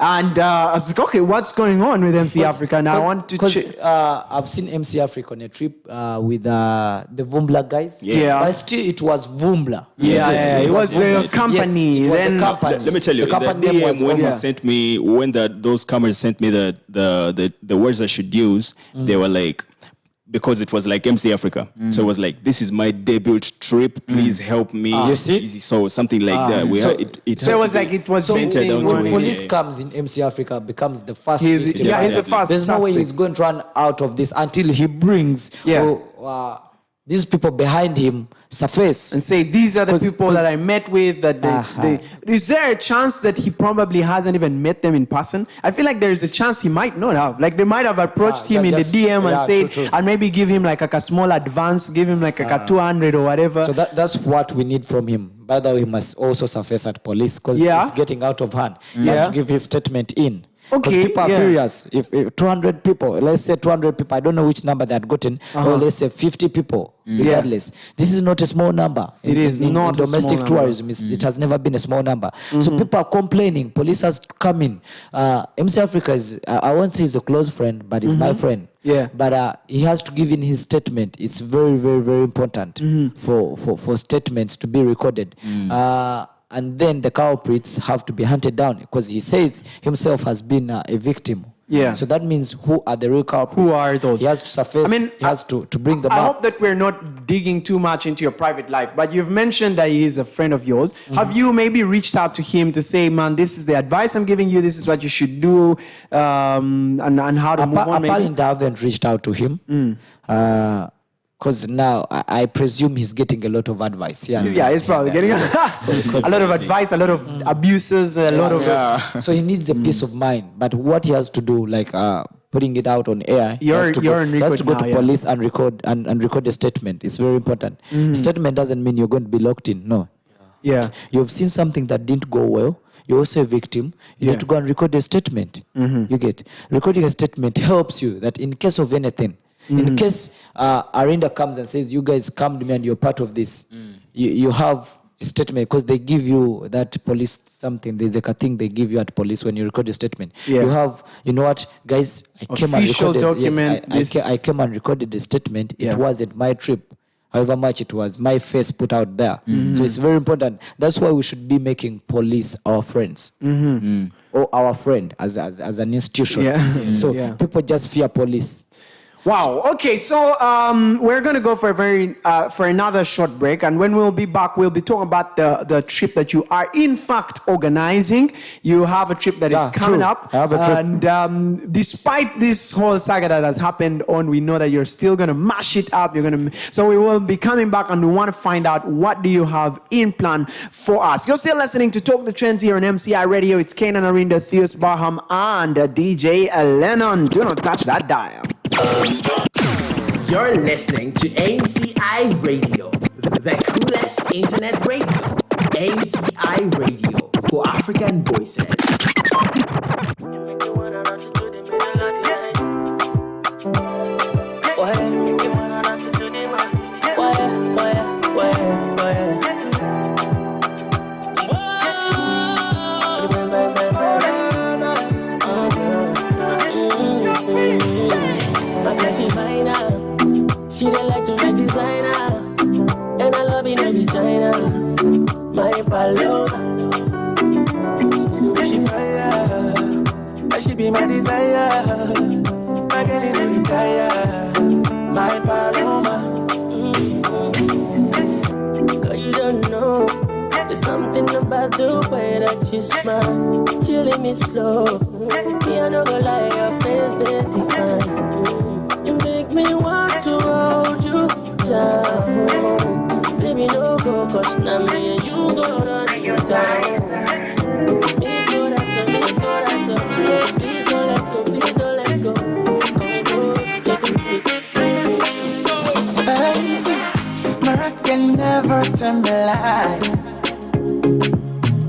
And I was like, okay, what's going on with MC Africa? And I want to I've seen MC Africa on a trip with the Vumbla guys. But still, it was Vumbla. It was a company. Yes, it was a company. Let me tell you, the DM when he sent me, when those cameras sent me the words I should use, they were like, because it was like MC Africa. So it was like, this is my debut trip, please help me. You see? So something like that. So it was like it was centered down to when police comes in MC Africa, becomes the first victim. He's the first. There's no way he's going to run out of this until he brings these people behind him surface and say, these are the people that I met with. Is there a chance that he probably hasn't even met them in person? I feel like there is a chance he might not have. Like they might have approached him in the DM and said, and maybe give him like a small advance, give him like a 200 or whatever. So that's what we need from him. By the way, he must also surface at police because he's getting out of hand. He has to give his statement in. Because people are furious. If 200 people, let's say 200 people, I don't know which number they had gotten, or let's say 50 people, regardless. This is not a small number. It is not in domestic tourism. It has never been a small number. So people are complaining. Police has come in. MC Africa is, I won't say he's a close friend, but he's my friend. Yeah. But he has to give in his statement. It's very, very, very important for statements to be recorded. And then the culprits have to be hunted down because he says himself has been a victim. Yeah. So that means who are the real culprits? Who are those? He has to surface. He has to bring them I up. hope that we're not digging too much into your private life, but you've mentioned that he is a friend of yours. Have you maybe reached out to him to say, man, this is the advice I'm giving you, this is what you should do, and how to move on? Apparently, I haven't reached out to him. Because now I presume he's getting a lot of advice. Yeah, he's probably getting a lot of advice, a lot of abuses, a lot of. So he needs a peace of mind. But what he has to do, like putting it out on air, he has to go to police and record and record a statement. It's very important. Statement doesn't mean you're going to be locked in. No. Yeah. You've seen something that didn't go well. You're also a victim. You need to go and record a statement. You get recording a statement helps you that in case of anything. In case Arinda comes and says, you guys come to me and you're part of this, you have a statement because they give you that police something. There's a thing they give you at police when you record a statement. Yeah. You have, you know what, guys, I came and recorded a statement. It wasn't my trip. However much it was, my face put out there. So it's very important. That's why we should be making police our friends. Or our friend as an institution. So people just fear police. Wow. Okay. So we're going to go for for another short break, and when we'll be back, we'll be talking about the trip that you are in fact organizing. You have a trip that is coming up, I have a trip. and despite this whole saga that has happened we know that you're still going to mash it up. So we will be coming back, and we want to find out what do you have in plan for us. You're still listening to Talk the Trends here on MCI Radio. It's Canaan, Arinda, Theos Barham, and DJ Lennon. Do not touch that dial. You're listening to MCI Radio, the coolest internet radio. MCI Radio for African voices. She don't like to make designer, and I love it in China. My Paloma, she fire, and she be my desire. My girl in retire, my Paloma. Girl, you don't know, there's something about the way that you smile, killing me slow. Me, I don't go lie, your face they define. You make me want to hold you down. Baby, no go, cause now me and you go run you down. Me go, that's a, please don't let go, please don't let go. My heart can never tell me lies.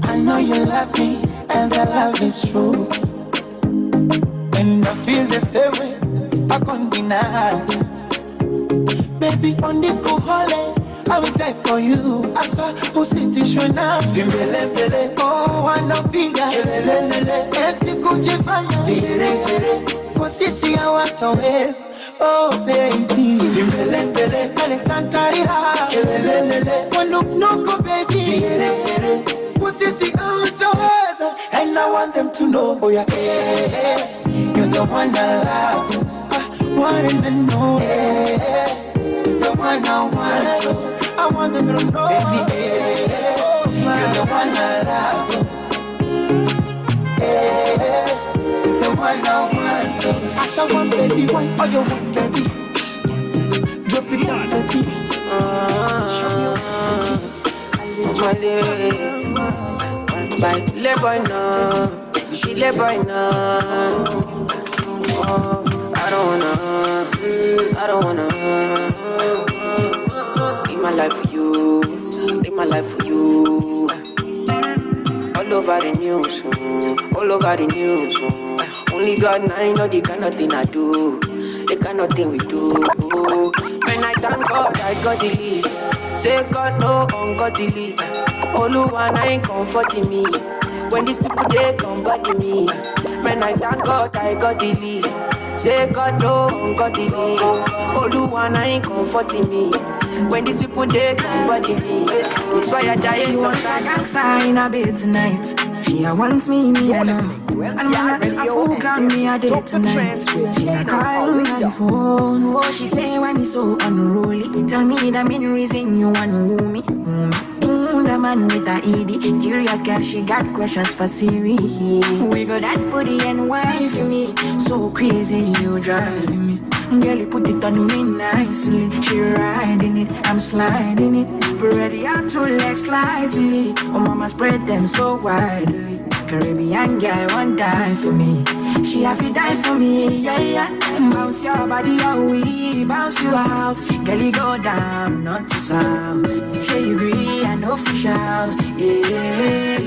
I know you love me, and the love is true. And I feel the same way. I can't deny. Baby, on the cool holiday, I will die for you. I saw who sit you now. Vimbele, oh, I know bigger. Eti kujifanya vire. Kwa sisi ya wataweza. Oh, baby. Vimbele, ale tantarira. Wanuknuko, baby. Vire. Kwa sisi ya wataweza. And I want them to know, oh yeah, you're the one I love. One and know, the one I want. I want them to know, baby, you're the one I love. The one I want. I saw one baby, one for your one baby. Drop it down, baby. Show me my le boy no, she le boy no. I don't wanna live my life for you, live my life for you. All over the news, all over the news. Only God and I know the kind of thing I do, the kind of thing we do. When I thank God, I got the lead. Say God no ungodly. All one I ain't comforting me. When these people they come back to me. When I thank God, I got the lead. Say God don't got the me. Oluwana ain't comforting me. When these people they come body me. It's why I die. She wants a gangster in a bed tonight. She wants me alone. And man a full ground me a day tonight. She a call my phone. Oh, she say when it's so unruly. Tell me the main reason you want to woo me. The man with a ED, curious girl, she got questions for Siri. Wiggle that booty and wine for me. So crazy, you driving me. Girl, you put it on me nicely. She riding it, I'm sliding it. Spread your two legs slightly. Oh, mama, spread them so widely. Caribbean girl won't die for me. She have to die for me, yeah, yeah. Bounce your body, oh, we bounce you out. Girl, you go down, not to south. Sure you agree, I know fish out, yeah.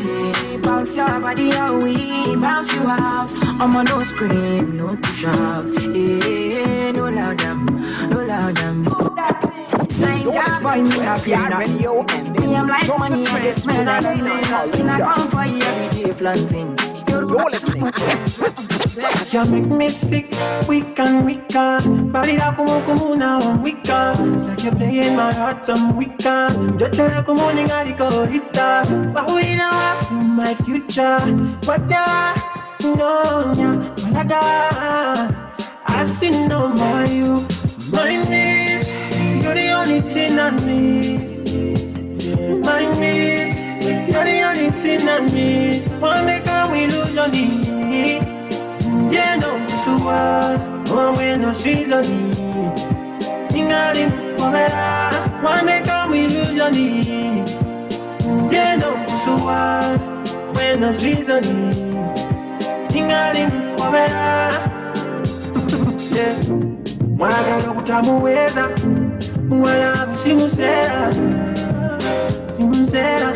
Bounce your body, oh, we bounce you out. I'm on no scream, no to shout, yeah. No loud them, no loud them. Like that boy, me not feel that. Me, I'm like money and the smell of the lens. And I come for you every day flaunting. You're listening. You make me sick, weak and weaker. Body la como now I'm weaker. It's like you're playing my heart, I'm weaker. Yo te la como ningariko ahorita. Bajo y na, you my future. What da, no nya, malaga. I see no more you. My knees, you're the only thing I need. My knees, you're the only thing I need. One day can we lose your need? Yeah, no, so what? One way, no season. Ningali, Kovera. One day, come we lose your knee. Yeah, no, so what? When no season. Ningali, Kovera. Yeah. Mwagalo kutamuweza. Wala simusera. Simusera.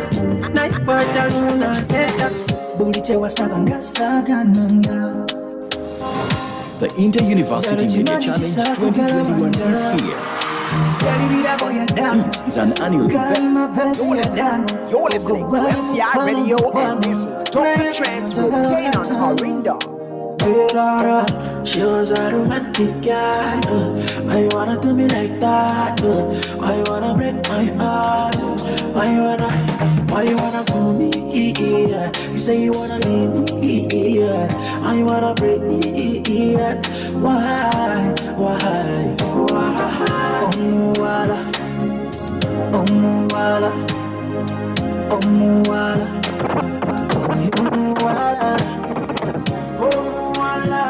Naipacha luna heta. Buliche wasaga saga nanga. The Inter-University Media Challenge 2021 is here. This is an annual event. You're listening to MCI Radio, and this is Talk the Trendz with Canaan Arinda. She was a romantic girl. Why you wanna do me like that? Why you wanna break my heart? Why you wanna fool me? You say you wanna leave me. Why you wanna break me? Why? Oh Muwala, oh Muwala, oh Muwala, oh Muwala.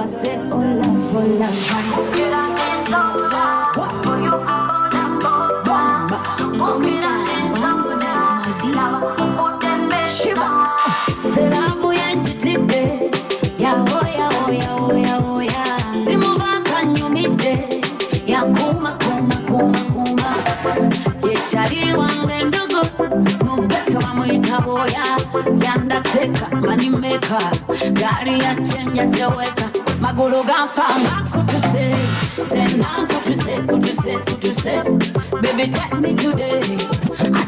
Say Olava. Get on me so loud. What for you? Selavu yanjitibe. Ya oya. Simuva kanyumide. Ya kuma. Yechari wange ndugu. Mubeta wa muita boya. Yanda teka money maker. Gari ya chenja teweka. Maguru ganfama kutuse. Sena kutuse. Baby take me today.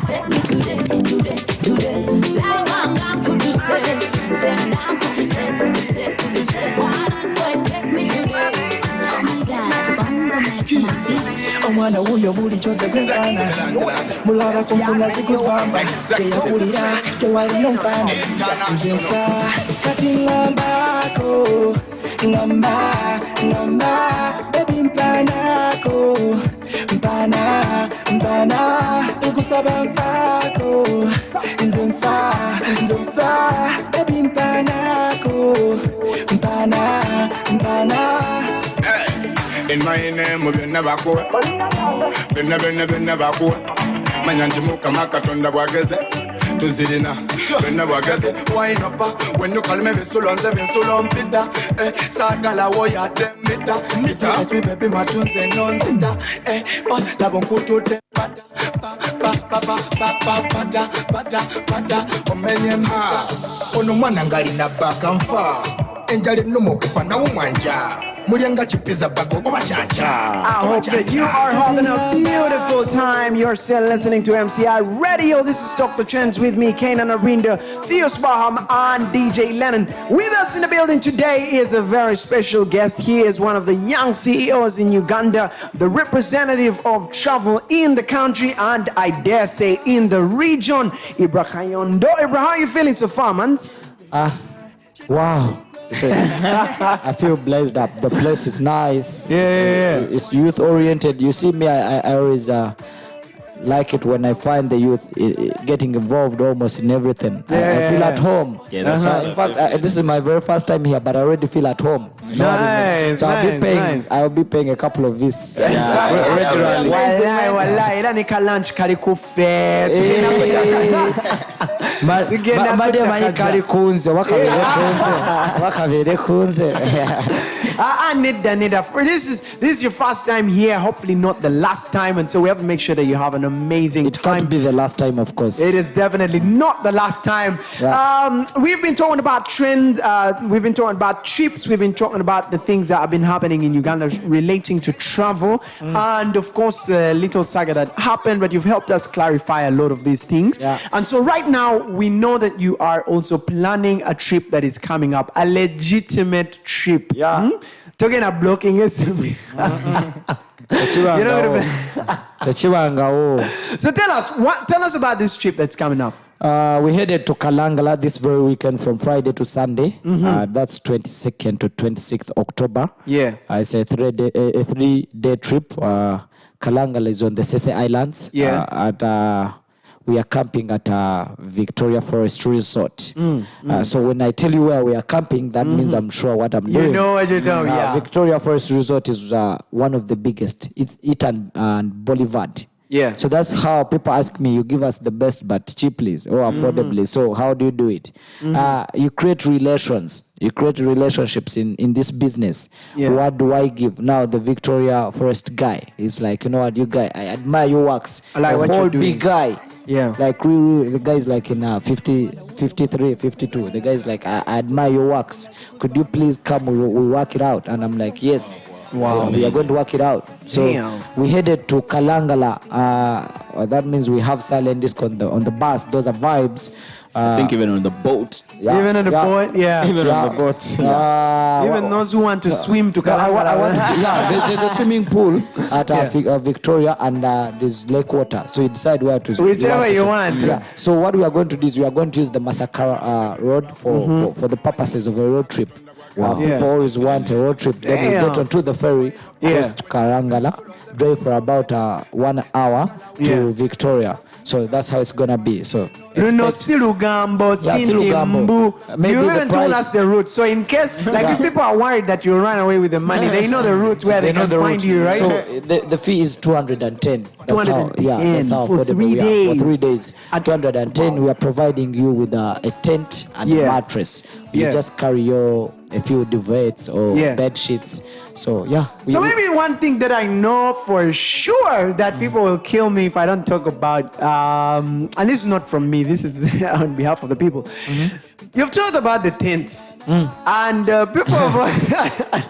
Take me today. Lavanga kutuse. Sena kutuse. Wanna go take me today. Omwana wuyo buli chose gwekana mulaba kumfuna zikuzibamba teyakulira tewaliyo mfana nzenfa kati ngamba bebi mpanako mpana ikusaba mfako nzenfa bebi mpanako mpana. In my name, we never go. We never go. Manyanji muka makatonda wageze. Tuzirina, we never geze. Wine up, when you call me Vinsulon Peter. Sagala woya demita. Nisa, we baby matunze nonzita. Oh, labonkutu de pata. Omenye ma. Ono mwana ngali na baka mfa. Enjali numo kufa na umwanja. mulyanga kipiza bago oba I hope that you are having a beautiful time. You're still listening to MCI Radio. This is Dr. Trendz with me, Canaan, Arinda, Theos Baham, and DJ Lennon. With us in the building today is a very special guest. He is one of the young CEOs in Uganda, the representative of travel in the country, and I dare say in the region, Ibra Kayondo. Ibra, how are you feeling so far, man? Wow. I feel blessed up. The place is nice. It's youth oriented. You see me, I always like it when I find the youth getting involved almost in everything. I feel at home. Yeah, that's in fact, this is my very first time here, but I already feel at home. Nice. So I'll be paying a couple of this regularly. This is your first time here, hopefully not the last time, and so we have to make sure that you have an amazing time. It can't be the last time, of course. It is definitely not the last time. We've been talking about trends, we've been talking about trips, we've been talking about the things that have been happening in Uganda relating to travel, and of course the little saga that happened, but you've helped us clarify a lot of these things. And so right now we know that you are also planning a trip that is coming up, a legitimate trip. Talking about blocking it. So tell us about this trip that's coming up. We headed to Kalangala this very weekend from Friday to Sunday. That's 22nd to 26th October. It's a 3-day trip. Kalangala is on the Sese Islands. We are camping at Victoria Forest Resort. So when I tell you where we are camping, that means I'm sure what I'm doing. You know what you're doing, Victoria Forest Resort is one of the biggest, it and Boulevard. So that's how people ask me, you give us the best but cheaply or affordably. So how do you do it? You create relations. You create relationships in this business. What do I give? Now the Victoria Forest guy is like, you know what, you guy, I admire your works. I like what whole you're doing. Big guy. Like the guy's like in 50, 53, 52. The guy's like, I admire your works. Could you please come? We work it out. And I'm like, yes. Wow. So we are going to work it out. So we headed to Kalangala. That means we have silent disc on the bus. Those are vibes. I think even on the boat. Even on the boat, Even on the boat. Even those who want to swim to Kalangala. There's a swimming pool at Victoria, and there's lake water. So you decide where to swim. Whichever you want. So what we are going to do is we are going to use the Masakara road for the purposes of a road trip. People always want a road trip. Then we get onto the ferry, cross to Kalangala, drive for about 1 hour to Victoria. So that's how it's gonna be. So Maybe you even told us the route. So in case, if people are worried that you run away with the money, they know the route where they can find you, right? So the fee is 210. That's how for 3 days. For 3 days. At 210, we are providing you with a tent and a mattress. You just carry a few duvets or bed sheets. So So maybe one thing that I know for sure that people will kill me if I don't talk about, and this is not from me, this is on behalf of the people. You've talked about the tents, and people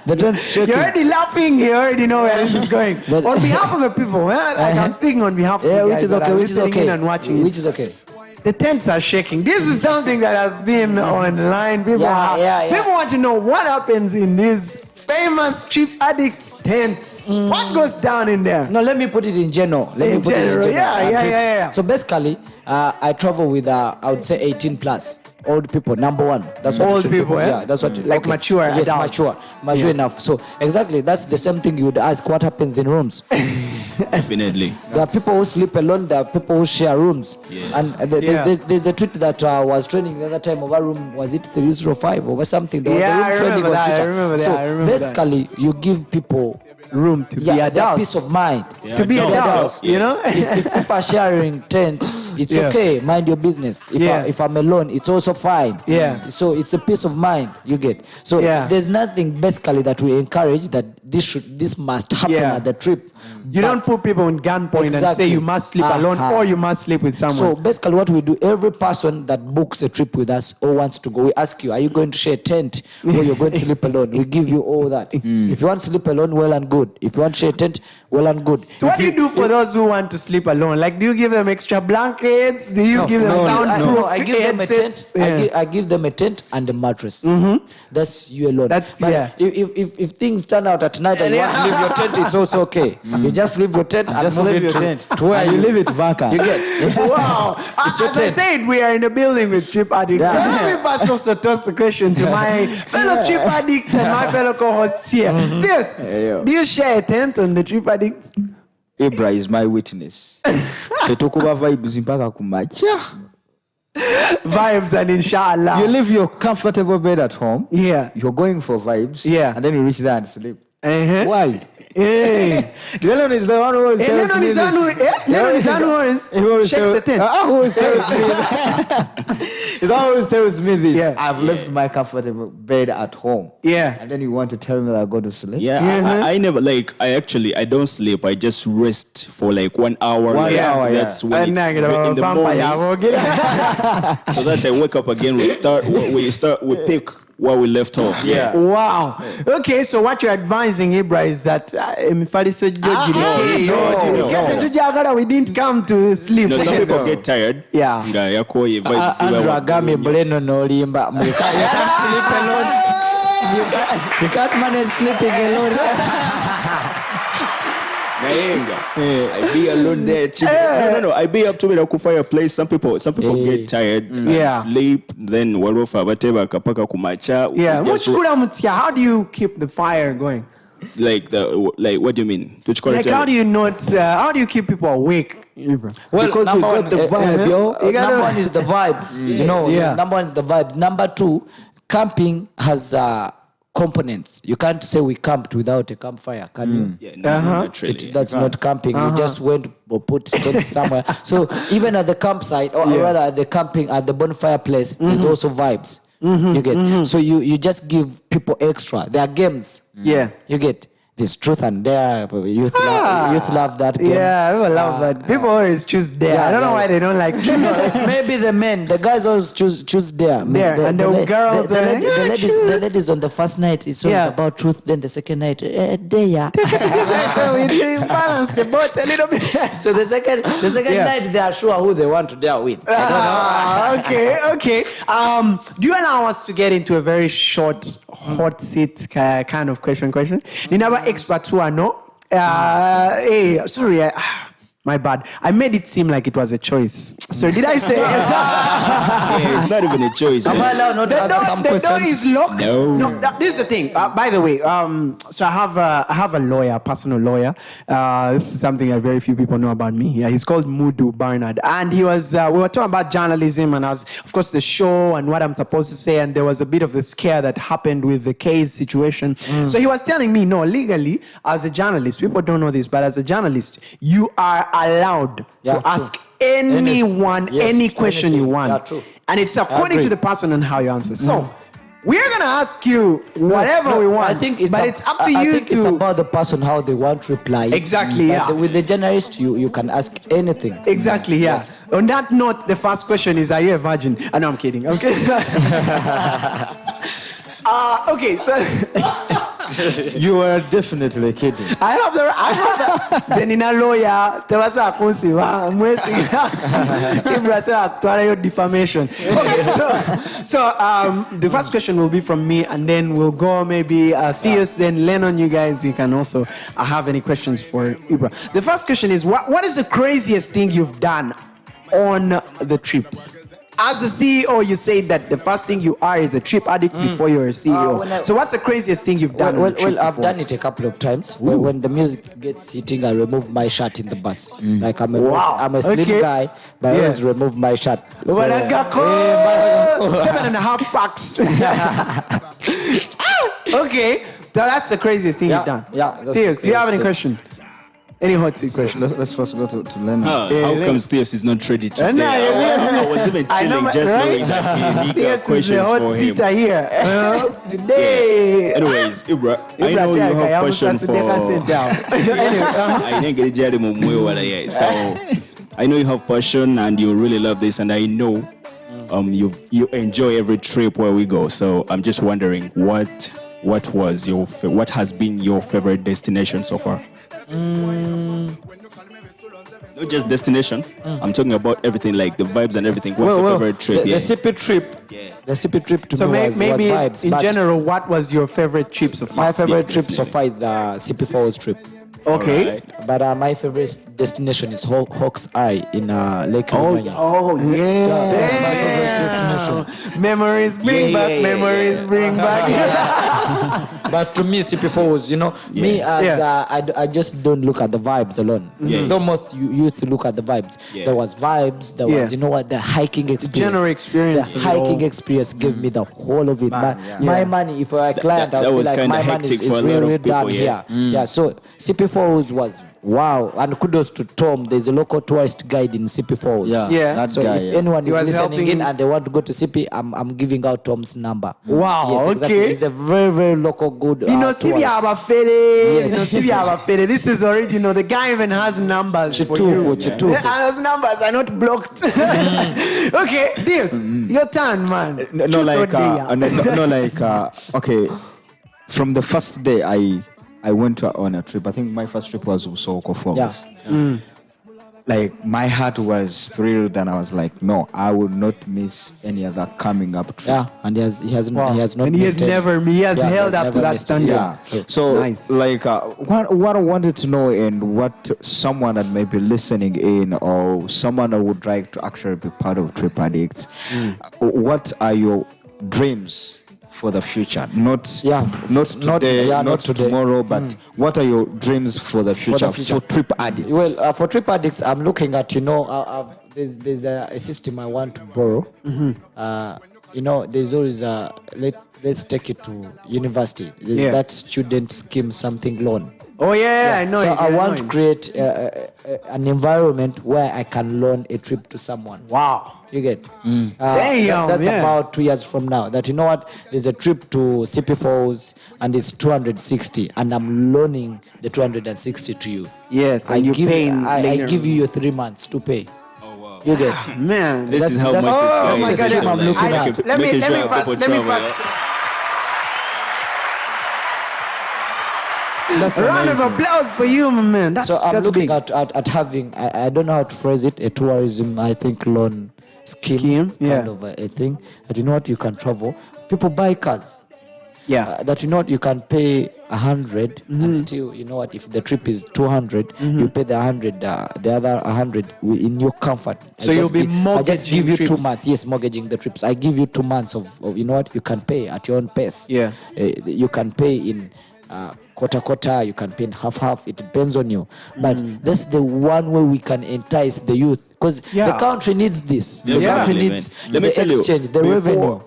the tents shaking. You're already laughing, you already know where this is going. On behalf of the people, I'm speaking on behalf of you guys, which is okay. Which is okay. The tents are shaking. This is something that has been online. People want to know what happens in these famous trip addicts tents. What goes down in there? No, let me put it in general. So basically, I travel with, I would say 18 plus. Old people, number one. That's what old people, that's what. Mature. Yes, mature enough. So exactly, that's the same thing you would ask. What happens in rooms? Definitely. There are people who sleep alone. There are people who share rooms. And there's a tweet that was trending the other time of a room. Was it 305 or something? There was a room trending on Twitter. I remember that. So basically, you give people room to be adults. Peace of mind. To be adults, you know? if people are sharing tent, It's okay. Mind your business. If I'm alone, it's also fine. Yeah. So it's a peace of mind. You get. So there's nothing basically that we encourage that this must happen at the trip. You don't put people on gunpoint and say you must sleep alone or you must sleep with someone. So basically what we do, every person that books a trip with us or wants to go, we ask you, are you going to share a tent or you're going to sleep alone? We give you all that. If you want to sleep alone, well and good. If you want to share a tent, well and good. So what do you do for those who want to sleep alone? Like, do you give them extra blankets? Do you give them soundproof? I give them a tent. I give them a tent and a mattress. That's you alone. But if things turn out at night and you want to leave your tent, it's also okay. You just leave your tent and move it to where you leave it vacant. You get. Wow. As I said, we are in a building with trip addicts. So let me first also toss the question to my fellow trip addicts and my fellow co-hosts here. Do you share a tent on the trip addicts? Ibra is my witness. Fetukuba vibes mpaka kumacha. Vibes and inshallah. You leave your comfortable bed at home. Yeah. You're going for vibes. Yeah. And then you reach there and sleep. Why? Lennon is the one who always tells me this. Lennon is the one who always shakes the tent. He always tells me this. Yeah. I've left my comfortable bed at home. Yeah. And then you want to tell me that I go to sleep? Yeah. I never, I don't sleep. I just rest for like 1 hour. That's when it's in the morning. So that I wake up again. We pick where we left off. Yeah. Wow. Okay, so what you're advising, Ibra, is that we didn't come to sleep. No, some people get tired. Yeah. Andrew Agame Breno no Limba. You can't sleep alone. You can't manage sleeping alone. I be alone there. No. I be up to the fireplace. Some people get tired. Sleep. Then warofa bateba kapaka kumacha. Yeah. How do you keep the fire going? Like what do you mean? How do you not? How do you keep people awake? Well, because we got the vibe, yo. Number one is the vibes. Number one is the vibes. Number two, camping has components. You can't say we camped without a campfire, can you? Yeah, not really. That's not camping. You just went or put tents somewhere. So even at the campsite, or rather at the camping, at the bonfire place, there's also vibes. You get. So you just give people extra. There are games. Yeah. You get. There's truth and dare. Youth love that game. Yeah, people love that. People always choose dare. Yeah, I don't know why they don't like truth. Maybe the guys always choose dare. And the girls, the ladies on the first night, it's always about truth. Then the second night, dare. So we balance the boat a little bit. So the second night, they are sure who they want to dare with. Okay. Do you allow us to get into a very short, hot seat kind of question? Ninaba experts who are my bad. I made it seem like it was a choice. So did I say? It's not even a choice. Am I allowed not to answer some questions? The door is locked. No. This is the thing. By the way, so I have a lawyer, a personal lawyer. This is something that very few people know about me. Yeah, he's called Mudu Barnard, and he was. We were talking about journalism, and I was, of course, the show and what I'm supposed to say, and there was a bit of the scare that happened with the case situation. So he was telling me, no, legally, as a journalist, people don't know this, but as a journalist, you are allowed to ask anyone any question you want. And it's according to the person and how you answer. So we're going to ask you whatever we want. I think it's up to you. I think it's about the person, how they want to reply. Exactly, With the journalist, you can ask anything. Exactly, yes. On that note, the first question is, are you a virgin? No, I'm kidding. Okay. Okay, so you are definitely kidding. I have the Zenina lawyer. There was a pussy. Defamation. Okay, so the first question will be from me, and then we'll go maybe Theus, then Lennon. You guys, you can also have any questions for Ibra. The first question is, what is the craziest thing you've done on the trips? As a CEO, you say that the first thing you are is a trip addict before you're a CEO. So what's the craziest thing you've done? Well, I've done it a couple of times. When the music gets hitting, I remove my shirt in the bus. Like I'm a slim guy, but I always remove my shirt. So, 7.5 packs. Okay, so that's the craziest thing you've done. Yeah. Theus, do you have any question? Any hot seat question? Let's first go to Leonard. How come Theos is not ready today? I was even chilling just knowing that he got questions for him. Here. Today. Anyways, Ibra, I know you have passion for. So I know you have passion and you really love this, and I know you enjoy every trip where we go. So I'm just wondering what has been your favorite destination so far? Not just destination. I'm talking about everything, like the vibes and everything. What's your favorite trip? The CP trip. Yeah. The CP trip to me was vibes. In general, what was your favorite trip so far? My favorite trip so far is the CP Falls trip. Okay. Right. But my favorite destination is Hawk's Eye in Lake California. That's my favorite destination. Memories bring back. But to me, CP Falls, me as I just don't look at the vibes alone. Though most youth look at the vibes. There was vibes. There was, the hiking experience. General experience. The hiking experience gave me the whole of it. My money, if I were a client, I would be like, my money is really done here. Yeah. So CP Falls was wow, and kudos to Tom. There's a local tourist guide in CP Falls. So if anyone is listening in and they want to go to CP, I'm giving out Tom's number. Wow, yes, exactly. He's a very, very local good tourist. This is original. The guy even has numbers for you. And those numbers are not blocked. Okay, this your turn, man. Okay. From the first day I went on a trip. I think my first trip was Usoko Falls. Like my heart was thrilled, and I was like, no, I will not miss any other coming up trip. Yeah, and he has not. And he has held up to that standard. Yeah. So nice. Like what I wanted to know, and what someone that may be listening in, or someone that would like to actually be part of Trip Addicts, what are your dreams for the future? Not today, not tomorrow, but what are your dreams for the future for Trip Addicts? Well, for Trip Addicts, I'm looking at, there's a system I want to borrow. There's always let's take it to university. There's that student scheme something loan. Oh yeah, I know. So I want to create an environment where I can loan a trip to someone. Wow. You get? That's about 2 years from now. That there's a trip to CP Falls and it's 260, and I'm loaning the 260 to you. Yes, I give you your 3 months to pay. Oh wow. You get? Man, this is how much this guy is. That's the I'm looking at. Let me first. That's a round of applause for you, my man. I'm looking at having, I don't know how to phrase it, a tourism, I think, loan scheme kind of a thing. That you can travel. People buy cars. That you can pay 100 and still, if the trip is 200, you pay the 100, the other 100 in your comfort. So you'll be mortgaging. I just give you trips. 2 months. Yes, mortgaging the trips. I give you 2 months of you can pay at your own pace. Yeah. You can pay in quarter, you can pay in half. It depends on you. But that's the one way we can entice the youth, because the country needs this. The country needs the exchange, the revenue.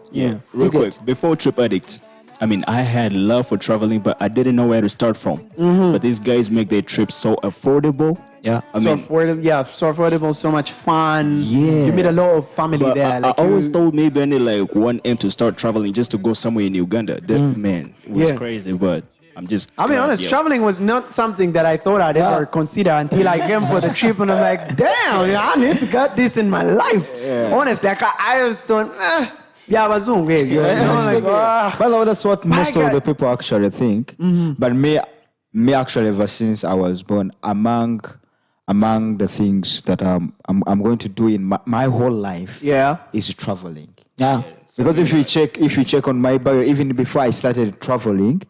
Real quick, before Trip Addict, I mean, I had love for traveling, but I didn't know where to start from. But these guys make their trips so affordable. Yeah, so affordable, so much fun. Yeah, you meet a lot of family there. I always thought maybe I need like 1 M to start traveling just to go somewhere in Uganda. Man, it was crazy, but I'm just. I'll be honest, traveling was not something that I thought I'd ever consider until I came for the trip, and I'm like, damn, I need to get this in my life. Honestly, I was thought, bazungu. By the way, that's what most of the people actually think. But me actually, ever since I was born, among the things that I'm going to do in my whole life, is traveling. Yeah. Because if you check on my bio, even before I started traveling,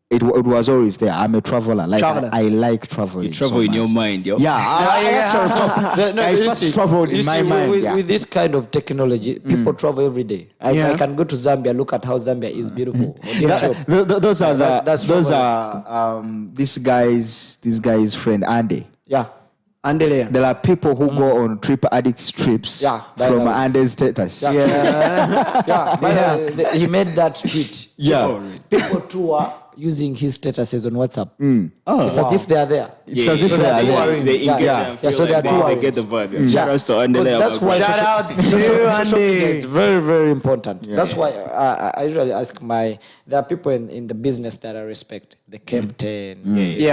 it was always there. I'm a traveler. Like I like traveling. You travel in your mind, yo. Yeah, I actually first traveled in my mind. With this kind of technology, people travel every day. I can go to Zambia, look at how Zambia is beautiful. Those are this guy's friend Andy. Yeah. There are people who go on Trip Addicts trips from Andy's status. He made that tweet. Yeah. People tour using his statuses on WhatsApp. It's wow. as if they are there. It's as if they are there. They engage and feel so they are like touring. they get the vibe. Shout out to Andele. That's why Shout out to social media Andy. is very, very important. That's why I usually ask there are people in the business that I respect. The Kempton,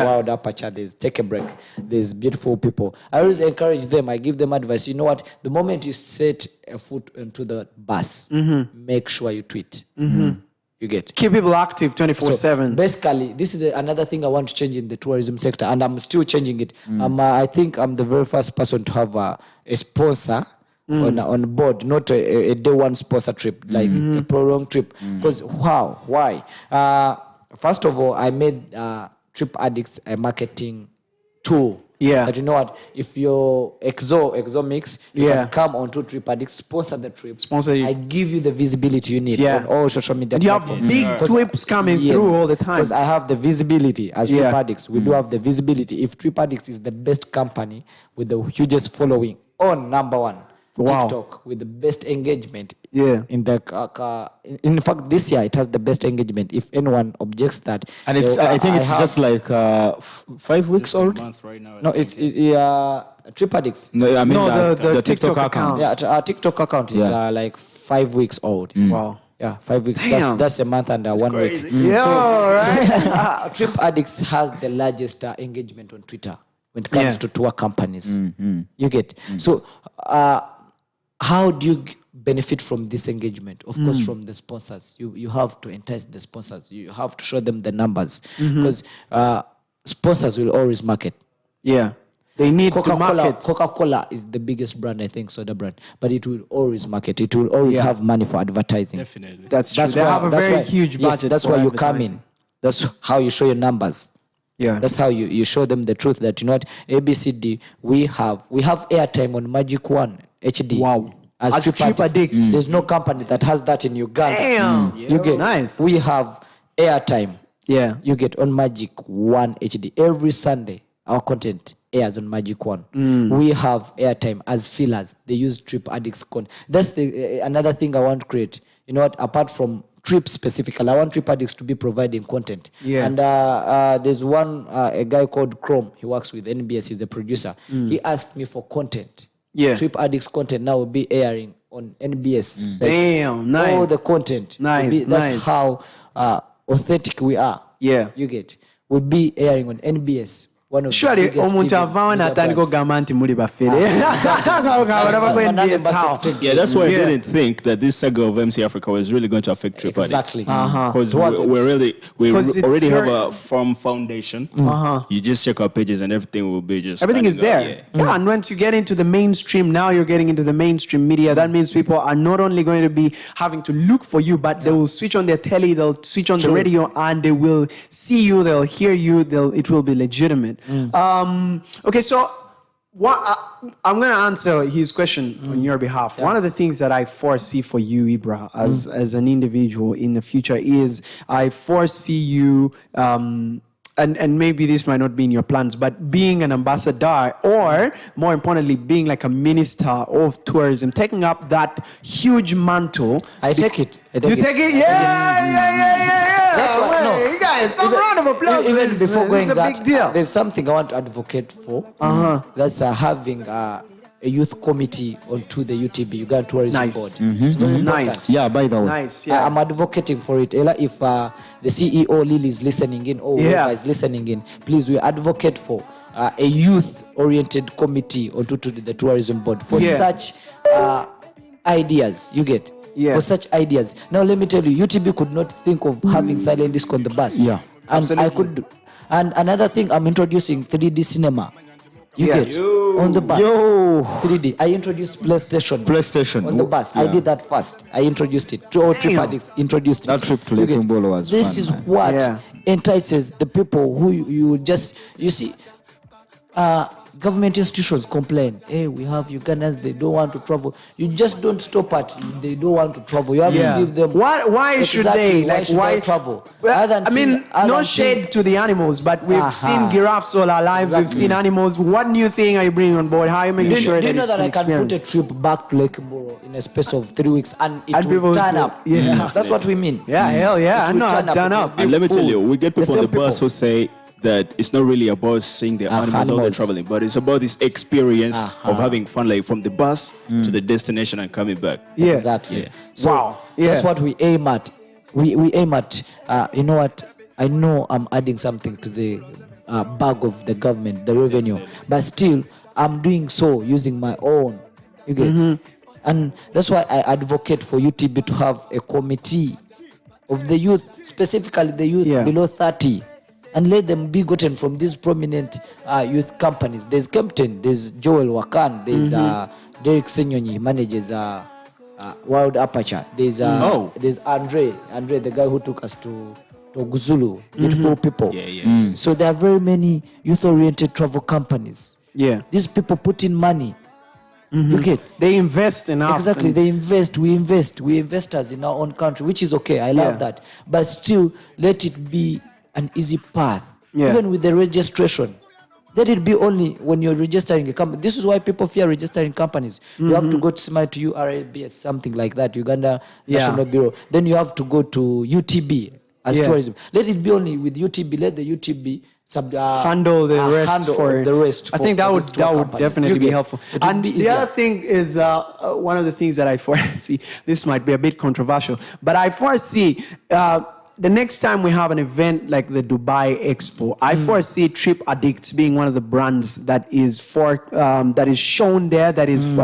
Wild Aperture, there's Take a Break. There's beautiful people. I always encourage them. I give them advice. You know what? The moment you set a foot into the bus, make sure you tweet. You get. Keep people active 24/7. So basically, this is another thing I want to change in the tourism sector, and I'm still changing it. I think I'm the very first person to have a sponsor on board, not a day one sponsor trip, like a prolonged trip. Because why? First of all, I made Trip Addicts a marketing tool. Yeah. But you know what? If you're Exo Mix, you can come onto Trip Addicts, sponsor the trip. I give you the visibility you need on all social media and you have platforms. big trips coming through all the time. Because I have the visibility as Trip Addicts. We do have the visibility. If Trip Addicts is the best company with the hugest following on number one, TikTok with the best engagement. In the in fact, this year it has the best engagement. If anyone objects that, and it's I think it's just like 5 weeks old. Month right now. No, it's Trip Addicts. No, I mean the TikTok account. Yeah, our TikTok account is like 5 weeks old. Wow. Yeah, 5 weeks. That's a month and 1 week. Yeah, so, Trip Addicts has the largest engagement on Twitter when it comes to tour companies. You get. So, how do you benefit from this engagement? Of course, from the sponsors. You have to entice the sponsors. You have to show them the numbers because sponsors will always market. Yeah, they need to market. Coca-Cola is the biggest brand, I think, soda brand, but it will always market. It will always have money for advertising. Definitely, that's true. They have a very huge budget. That's why you come in. That's how you show your numbers. Yeah, that's how you show them the truth that, you know what, ABCD, we have airtime on Magic One HD. Wow. As Trip Addicts. There's no company that has that in Uganda. Damn. You get. Nice. We have airtime. Yeah. You get on Magic One HD. Every Sunday, our content airs on Magic One. We have airtime as fillers. They use Trip Addicts content. That's the another thing I want to create. You know what? Apart from Trip specifically, I want Trip Addicts to be providing content. Yeah. And there's a guy called Chrome. He works with NBS. He's a producer. He asked me for content. Yeah. Trip Addicts content now will be airing on NBS. Like, damn, nice. All the content. Nice. That's how authentic we are. Yeah. You get. We'll be airing on NBS. One of surely the biggest omuntu avawo n'atandika ogamba nti muli bafere. Yeah, that's why I didn't think that this saga of MC Africa was really going to affect Trip Addicts. Exactly. Because we already have a firm foundation. You just check our pages and everything will be just... Everything is there. Yeah, and once you get into the mainstream, now you're getting into the mainstream media. That means people are not only going to be having to look for you, but they will switch on their telly, they'll switch on the radio, and they will see you, they'll hear you, it will be legitimate. Okay, so I'm going to answer his question on your behalf. One of the things that I foresee for you, Ibra, as an individual in the future is I foresee you, and maybe this might not be in your plans, but being an ambassador, or more importantly, being like a minister of tourism, taking up that huge mantle. I take it. You take it? Yeah. That's why, no. You guys, some round of applause. Even before going that, big deal. There's something I want to advocate for. That's having a youth committee onto the UTB, Uganda Tourism Board. It's very important. Yeah, by the way. Nice, yeah. I'm advocating for it. Ella, if the CEO Lily is listening in, or whoever is listening in, please, we advocate for a youth-oriented committee onto the tourism board for such ideas. You get. For such ideas. Now, let me tell you, UTB could not think of having silent disc on the bus. Yeah. And absolutely. I could. And another thing, I'm introducing 3D cinema. You get on the bus. 3D. I introduced PlayStation on the bus. I did that first. I introduced it. Trip Addicts introduced it. That trip to Lekumbolo was this fun, is what entices the people who you see. government institutions complain, hey, we have Ugandans, they don't want to travel. You just don't stop at they don't want to travel. You have to give them why should they? Why travel? Well, no shade to the animals, but we've seen giraffes all our lives. We've seen animals. What new thing are you bringing on board? How are you making sure do you know that I it's can put a trip back to Lake Mboro in a space of 3 weeks and it will turn up? Yeah. That's what we mean. Yeah, hell yeah. I know, turn up. And let me tell you, we get people on the bus who say that it's not really about seeing the animals while they're traveling, but it's about this experience of having fun, like from the bus to the destination and coming back. Yeah. Exactly. So that's what we aim at. We aim at, you know what? I know I'm adding something to the bag of the government, the revenue, but still I'm doing so using my own. You get? And that's why I advocate for UTB to have a committee of the youth, specifically the youth below 30, and let them be gotten from these prominent youth companies. There's Kempton, there's Joel Wakan, there's Derek Senyonyi, manages Wild Aperture. There's Andre, the guy who took us to Guzulu. Beautiful people. So there are very many youth-oriented travel companies. These people put in money. Okay, they invest in us. Exactly, they invest. We investors in our own country, which is okay. I love that. But still, let it be an easy path. Even with the registration, let it be only when you're registering a company. This is why people fear registering companies. You have to go to SMI to URLB, something like that, Uganda National Bureau. Then you have to go to UTB as tourism. Let it be only with UTB. Let the UTB handle the rest. I think that would definitely be helpful. And the other thing is one of the things that I foresee. This might be a bit controversial, but I foresee the next time we have an event like the Dubai Expo, I foresee Trip Addicts being one of the brands that is shown there. That is.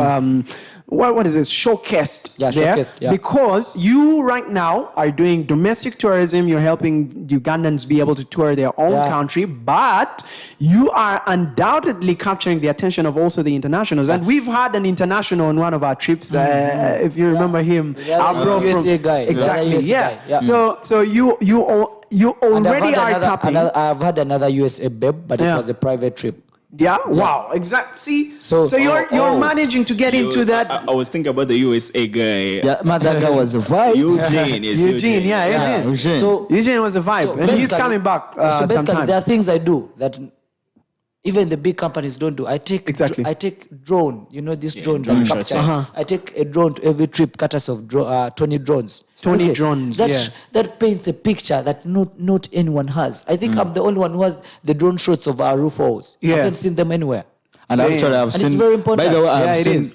What is it? Showcased there. Because you right now are doing domestic tourism. You're helping Ugandans be able to tour their own country, but you are undoubtedly capturing the attention of also the internationals. And we've had an international on one of our trips. If you remember him, our bro USA guy. Exactly. Yeah. So you already are tapping. I've had another USA babe, but it was a private trip. Wow, exactly. So you're managing to get into that. I was thinking about the USA guy. That guy was a vibe. Eugene. Eugene. So Eugene was a vibe, and he's coming back. So basically, there are things I do that even the big companies don't do. I take drone. You know this drone that captures. I take a drone to every trip, courtesy of Tony Drones. Drones. That paints a picture that not anyone has. I think I'm the only one who has the drone shots of our roof walls. I haven't seen them anywhere. And actually, I've seen. It's very important. By the way,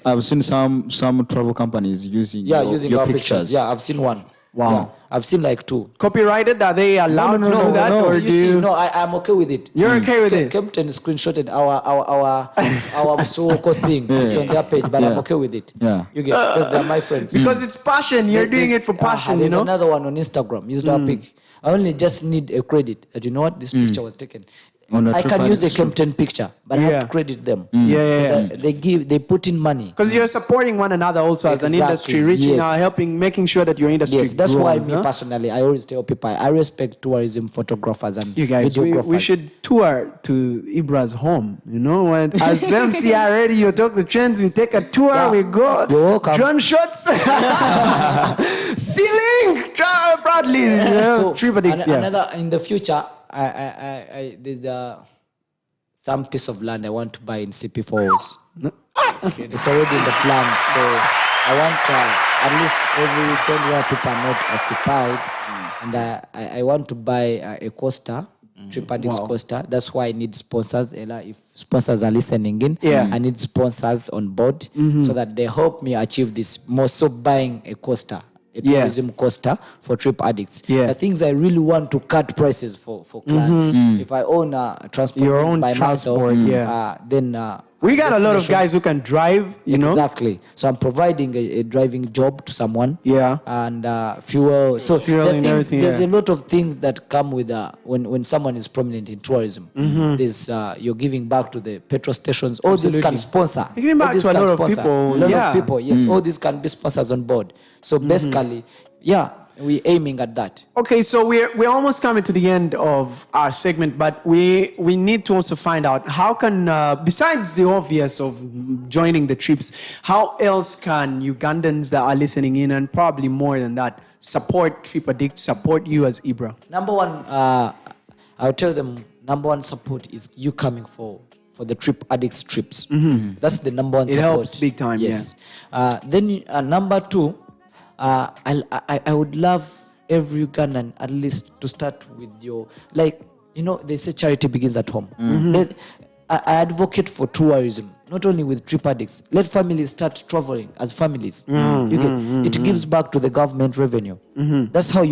I've seen some travel companies using your our pictures. Yeah, I've seen one. Wow. Yeah, I've seen like 2. Copyrighted? Are they allowed to do that? Or do you? No, I'm okay with it. You're okay with it? Kempton screenshotted our so-called thing. It's on their page, but I'm okay with it. Yeah. You get because they're my friends. Because it's passion. You're doing it for passion, There's another one on Instagram. Used our pic. I only just need a credit. You know what? This picture was taken. I can use a Kempton picture, but I have to credit them. They put in money. Because you're supporting one another also as an industry, reaching out, helping, making sure that your industry grows. That's why me personally, I always tell people, I respect tourism photographers and you guys, videographers. We should tour to Ibra's home. You know, as MCI Radio Talk the Trends, we take a tour, we go. You're welcome. Drone shots. Ceiling! Proudly. Another, in the future, there's some piece of land I want to buy in CP Falls. It's already in the plans, so I want at least every weekend where people are not occupied, and I want to buy a coaster, Trip Addicts coaster. That's why I need sponsors. Ella, if sponsors are listening in, I need sponsors on board so that they help me achieve this. More so buying a coaster. A tourism coaster for Trip Addicts. The things I really want to cut prices for clients. If I own transport by myself, then we got a lot of guys who can drive, you know. Exactly. So I'm providing a driving job to someone. And fuel. So there's a lot of things that come with when someone is prominent in tourism. There's you're giving back to the petrol stations. All this can sponsor. You're giving back to a lot of people. A lot of people. Yes. All these can be sponsors on board. So basically, we're aiming at that. Okay, so we're almost coming to the end of our segment, but we need to also find out how can, besides the obvious of joining the trips, how else can Ugandans that are listening in, and probably more than that, support Trip Addict, support you as Ibra? Number one, I'll tell them, number one support is you coming for the Trip Addicts trips. That's the number one support. It helps big time, yes. Then number two, I would love every Ugandan at least to start with your, like, they say charity begins at home. I advocate for tourism, not only with Trip Addicts. Let families start traveling as families. It gives back to the government revenue. That's how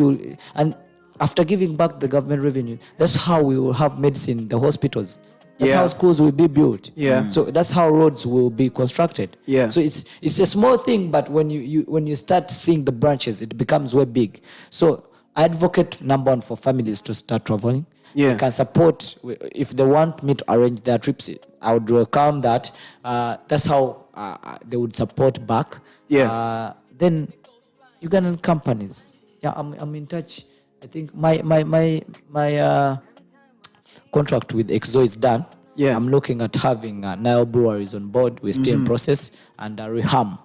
and after giving back the government revenue, that's how we will have medicine in the hospitals. That's how schools will be built. So that's how roads will be constructed. So it's a small thing, but when you start seeing the branches, it becomes way big. So I advocate, number one, for families to start traveling. You can support, if they want me to arrange their trips, I would welcome that. That's how they would support back. Then Ugandan companies. I'm in touch. I think my contract with Exo is done. I'm looking at having Nile breweries on board. We're still in process, and Reham.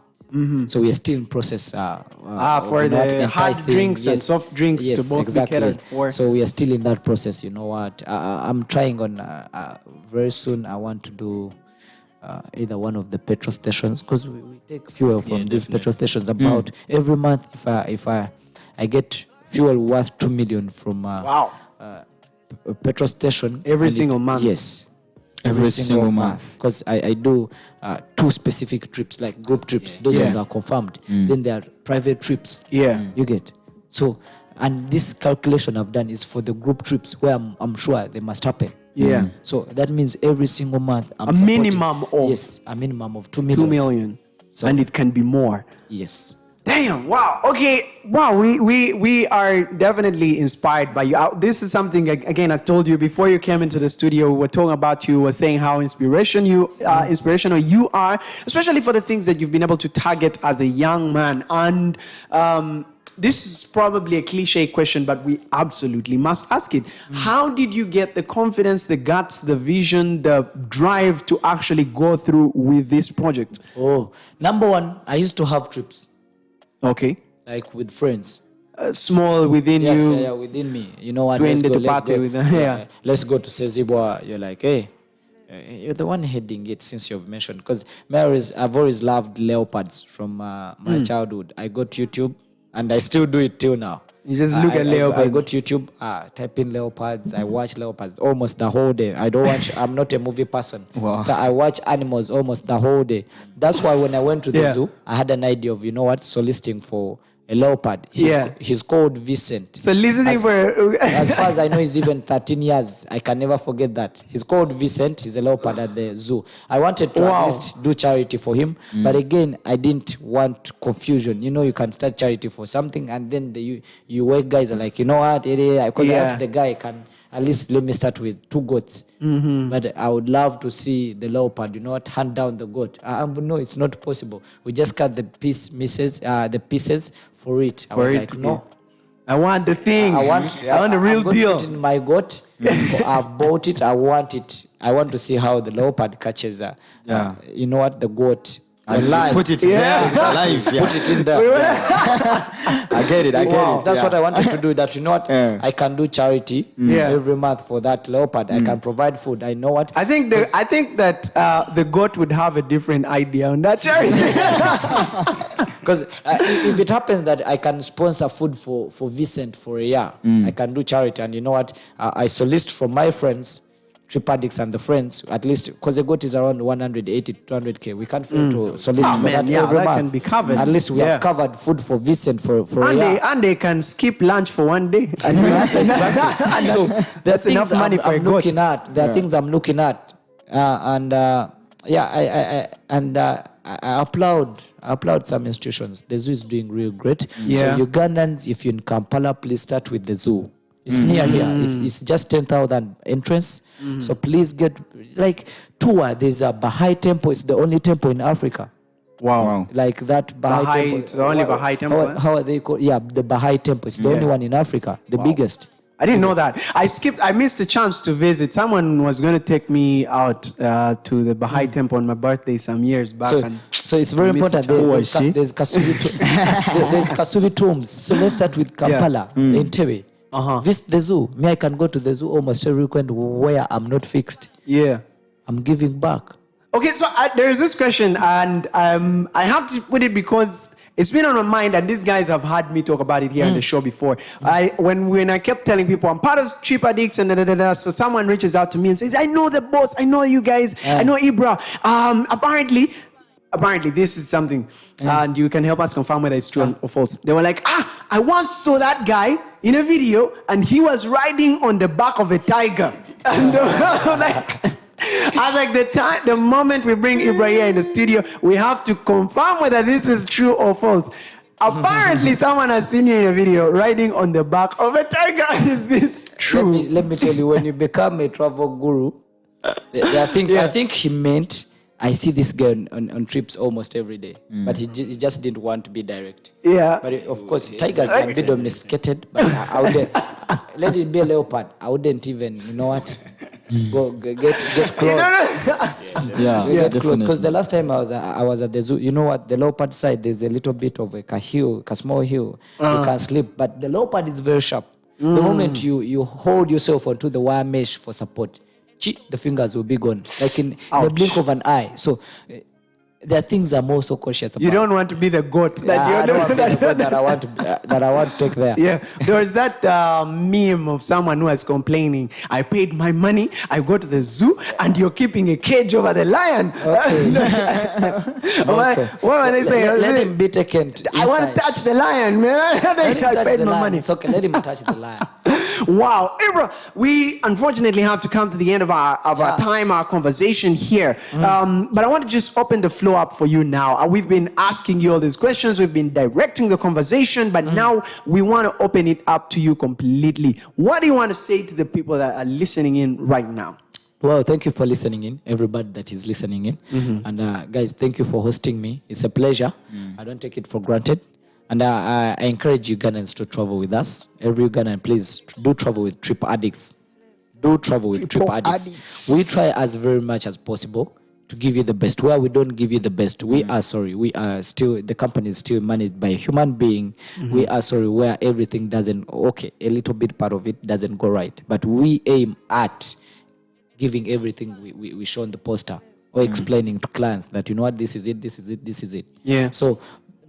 So we're still in process. For the hard drinks and soft drinks to both be catered for. So we are still in that process. You know what? I'm trying on very soon. I want to do either one of the petrol stations, because we take fuel from these petrol stations about every month. If I get fuel worth 2 million from a petrol station every single month. Yes, every single month, because I do 2 specific trips, like group trips. Those ones are confirmed. Then there are private trips. You get. So, and this calculation I've done is for the group trips where I'm sure they must happen. So that means every single month I'm a minimum of a minimum of 2 million. 2 million. So, and it can be more. Yes. Damn, wow. Okay, wow, we are definitely inspired by you. This is something, again, I told you before you came into the studio, we were talking about you, were saying how inspirational you are, especially for the things that you've been able to target as a young man. And this is probably a cliche question, but we absolutely must ask it. How did you get the confidence, the guts, the vision, the drive to actually go through with this project? Number one, I used to have trips. Okay. Like with friends. Small within you. Yeah, within me. You know what? Let's go to Sezibwa. You're like, hey, you're the one heading it since you've mentioned. Because I've always loved leopards from my childhood. I got YouTube, and I still do it till now. You just look at leopards. I got YouTube, type in leopards. I watch leopards almost the whole day. I'm not a movie person. Wow. So I watch animals almost the whole day. That's why when I went to the zoo, I had an idea of, soliciting for a leopard. He's called Vincent. So listening as far as I know, he's even 13 years. I can never forget that. He's called Vincent. He's a leopard at the zoo. I wanted to at least do charity for him. But again, I didn't want confusion. You can start charity for something, and then you work guys are like, you know what? Because I asked the guy, at least let me start with 2 goats. But I would love to see the leopard, hand down the goat. No, it's not possible. We just cut the pieces for it. I was like, no. I want the thing. I want the real deal. Put it in my goat. I've bought it. I want it. I want to see how the leopard catches. The goat. Put it there. It's alive. Put it in there. I get it. That's what I wanted to do. That I can do charity every month for that leopard. I can provide food. I know what. I think that the goat would have a different idea on that charity. Because if it happens that I can sponsor food for Vincent for a year, I can do charity. And you know what? I solicit from my friends, Trip Addicts and the friends, at least, because the goat is around 180 to 200K. We can't fail to solicit for that every month. Can be covered. At least we have covered food for Vincent for a year. And they can skip lunch for one day. So there are things I'm looking at. There are things I'm looking at. I applaud some institutions. The zoo is doing real great. So Ugandans, if you're in Kampala, please start with the zoo. It's near here. It's just 10,000 entrance. So please get tour. There's a Baha'i temple. It's the only temple in Africa. Wow. Like that Baha'i temple. It's the only Baha'i temple. How are they called? Yeah, the Baha'i temple. It's the only one in Africa, the biggest. I didn't know that. I missed a chance to visit. Someone was going to take me out to the Baha'i temple on my birthday some years back. So it's very important. There's Kasubi tombs. So let's start with Kampala, Entebbe. Visit the zoo. I can go to the zoo almost every weekend where I'm not fixed. Yeah. I'm giving back. Okay, so there's this question, and I have to put it because it's been on my mind, and these guys have had me talk about it here on the show before. When I kept telling people I'm part of Trip Addicts and so someone reaches out to me and says, I know the boss, I know you guys, I know Ibra. Apparently this is something, and you can help us confirm whether it's true or false. They were like, I once saw that guy in a video, and he was riding on the back of a tiger. And I was like, the moment we bring Ibra here in the studio, we have to confirm whether this is true or false. Apparently, someone has seen you in a video riding on the back of a tiger. Is this true? Let me tell you, when you become a travel guru, there are things I think he meant. I see this guy on trips almost every day, but he just didn't want to be direct. Yeah. But of course, tigers can be domesticated, but I would let it be a leopard. I wouldn't even, you know what? Go get close. Get close. Because the last time I was at the zoo, you know what? The leopard side, there's a little bit of a small hill. You can slip, but the leopard is very sharp. The moment you hold yourself onto the wire mesh for support, the fingers will be gone, like in the blink of an eye. So there are things I'm also cautious about. You don't want to be the goat that I want to take there. Yeah, there was that meme of someone who was complaining. I paid my money, I go to the zoo, and you're keeping a cage over the lion. Okay. What were they saying? Let him be taken. I want to touch the lion, man. I paid my money. It's okay. Let him touch the lion. Wow, Ibra, we unfortunately have to come to the end of our time, our conversation here. But I want to just open the floor up for you now. We've been asking you all these questions. We've been directing the conversation, but now we want to open it up to you completely. What do you want to say to the people that are listening in right now? Well, thank you for listening in, everybody that is listening in. And guys, thank you for hosting me. It's a pleasure. I don't take it for granted. And I encourage Ugandans to travel with us. Every Ugandan, please do travel with Trip Addicts. Do travel with Trip Addicts. We try as very much as possible to give you the best. Where we don't give you the best, we are sorry. We are still, the company is still managed by a human being. We are sorry where everything doesn't, a little bit part of it doesn't go right. But we aim at giving everything we show on the poster or explaining to clients that, you know what, this is it, this is it, this is it. Yeah. So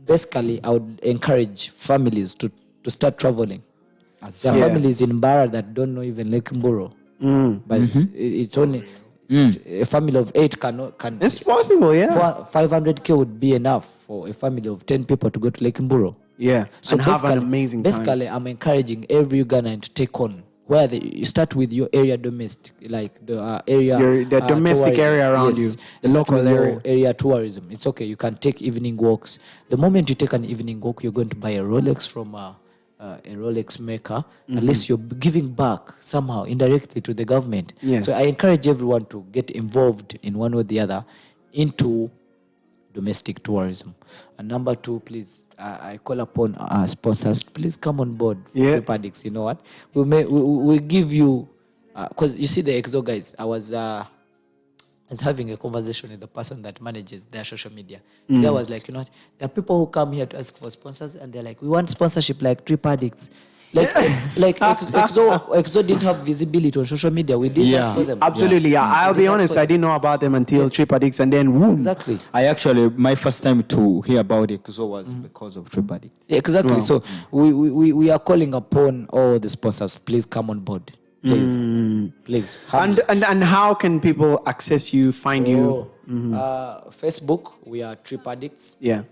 basically, I would encourage families to start traveling. There are families in Bara that don't know even Lake Mburo. But it's only a family of 8 can. It's possible, yeah. 500K would be enough for a family of 10 people to go to Lake Mburo. Yeah, so and have an amazing time. Basically, I'm encouraging every Ugandan to take on where you start with your area domestic, like the area, the domestic tourism. area around you, the local area tourism. It's okay. You can take evening walks. The moment you take an evening walk, you're going to buy a Rolex from a Rolex maker. At least you're giving back somehow indirectly to the government. Yeah. So I encourage everyone to get involved in one or the other into domestic tourism. And number 2, please, I call upon our sponsors, please come on board. Trip Addicts, you know what? We'll give you, because you see the EXO guys, I was having a conversation with the person that manages their social media. The guy was like, you know what? There are people who come here to ask for sponsors, and they're like, we want sponsorship like Trip Addicts. Like EXO didn't have visibility on social media. We did that for them. Absolutely, I'll be honest, I didn't know about them until Trip Addicts, and then whoom. Exactly. My first time to hear about EXO was because of Trip Addicts. Exactly. Wow. So we are calling upon all the sponsors, please come on board. Please. Please. And how can people access you, find you? Facebook, we are Trip Addicts. Yeah.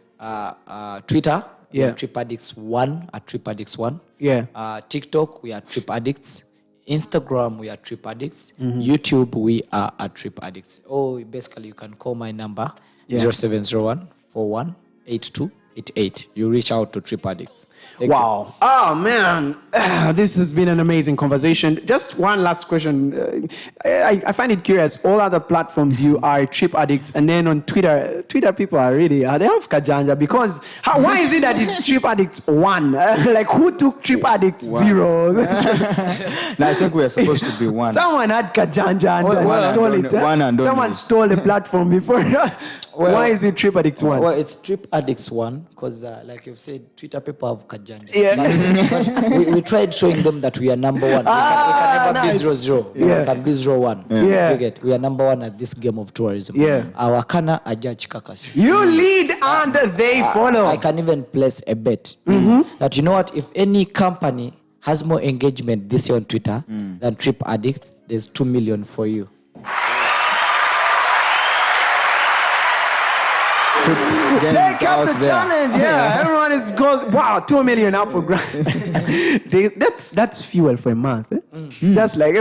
Twitter, we are Trip Addicts 1 at Trip Addicts 1. Yeah. TikTok, we are Trip Addicts. Instagram, we are Trip Addicts. YouTube, we are at Trip Addicts. Basically, you can call my number 0701 4182 88. You reach out to Trip Addicts. Wow. Oh, man. This has been an amazing conversation. Just one last question. I find it curious. All other platforms, you are Trip Addicts. And then on Twitter people are really, they have Kajanja. Because why is it that it's Trip Addicts 1? Like, who took Trip Addicts 0? No, I think we are supposed to be 1. Someone had Kajanja and stole it. Someone stole the platform before. Why is it Trip Addicts 1? Well, it's Trip Addicts 1 because, like you've said, Twitter people have Kajanja. Yeah. But we tried showing them that we are number 1. We can never be 0-0. Yeah. We can be 0-1. Yeah. We are number 1 at this game of tourism. Yeah. Our Kana Ajaj Kakas. You lead and they follow. I can even place a bet that, you know what, if any company has more engagement this year on Twitter than Trip Addicts, there's 2 million for you. Take up the challenge, everyone is gold. Wow, 2 million up for grabs. That's fuel for a month. Just like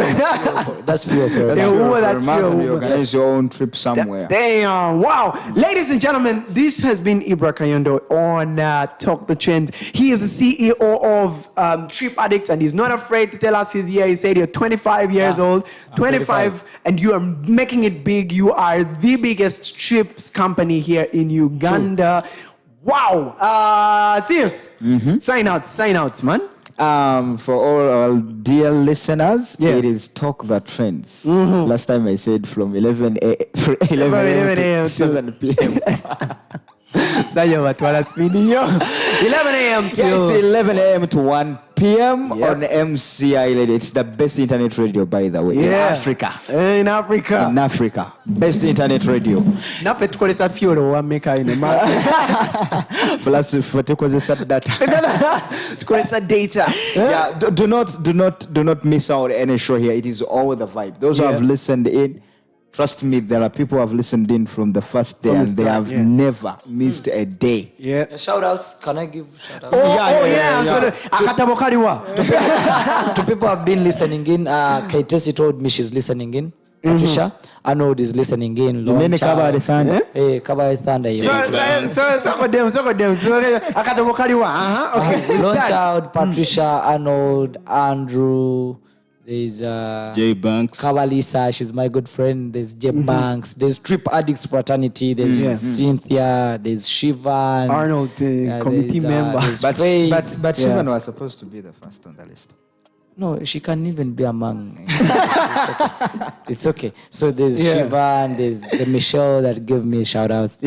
that's fuel for a month. That's fuel. You organize your own trip somewhere. Damn! Wow, ladies and gentlemen, this has been Ibra Kayondo on Talk the Trend. He is the CEO of Trip Addicts, and he's not afraid to tell us his year. He said you're 25 years old, 25, and you are making it big. You are the biggest trips company here in Uganda. True. Wow. Theus, sign outs, man. For all our dear listeners, it is Talk the Trends. Last time I said from 11 a.m. to 7 p.m. 11 a.m. It's 11 a.m. to 1 p.m. on MCI Radio. It's the best internet radio, by the way, in Africa. In Africa. Best internet radio. Nafe tukolesa fuel owameka ine for tukozesa data. Tukolesa data. Yeah, do not miss out any show here. It is all the vibe. Those who have listened in, trust me, there are people who have listened in from the first day and they have never missed a day. Yeah. Shout outs. Can I give shout outs? To people who have been listening in, Kaitesi told me she's listening in. Patricia, Arnold is listening in. Kabari Thunder. Hey, Kabari Thunder. Launch Out, Patricia, Arnold, Andrew. There's J Banks, Kabalisa, she's my good friend. There's J Banks. There's Trip Addicts Fraternity. There's Cynthia. There's Shivan. Arnold, committee member. But Shivan was supposed to be the first on the list. No, she can't even be among. It's okay. So there's Shivan. There's the Michelle that gave me shout outs.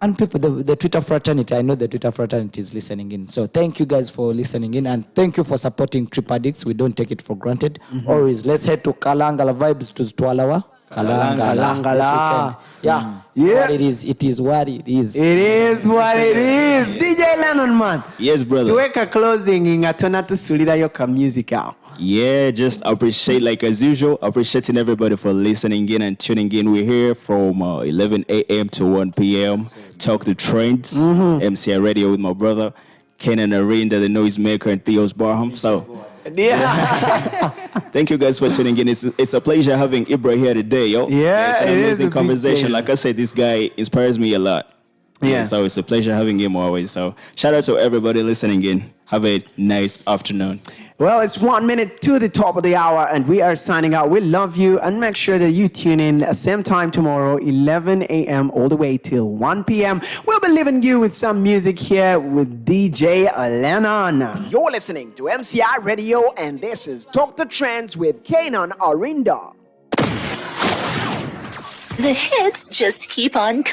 And people, the Twitter fraternity, I know the Twitter fraternity is listening in. So thank you guys for listening in and thank you for supporting Trip Addicts. We don't take it for granted. Always, let's head to Kalangala Vibes to Twalawa. Kalangala. Yeah. What it is what it is. It is what it is. DJ Lennon, man. Yes, brother. Tuweka closing ingatona tusulira yoka music out. Yeah, just appreciate, like as usual, appreciating everybody for listening in and tuning in. We're here from 11 a.m. to 1 p.m. Talk the Trends, MCI Radio with my brother, Canaan Arinda, the noisemaker, and Theo's Barham. So, thank you guys for tuning in. It's a pleasure having Ibra here today, yo. Yeah, it's an amazing conversation. Like I said, this guy inspires me a lot. Yeah. So it's a pleasure having him always. So shout out to everybody listening in. Have a nice afternoon. Well, it's 1 minute to the top of the hour and we are signing out. We love you and make sure that you tune in same time tomorrow, 11 a.m. all the way till 1 p.m. We'll be leaving you with some music here with DJ Lennon. You're listening to MCI Radio and this is Talk the Trends with Canaan Arinda. The hits just keep on coming.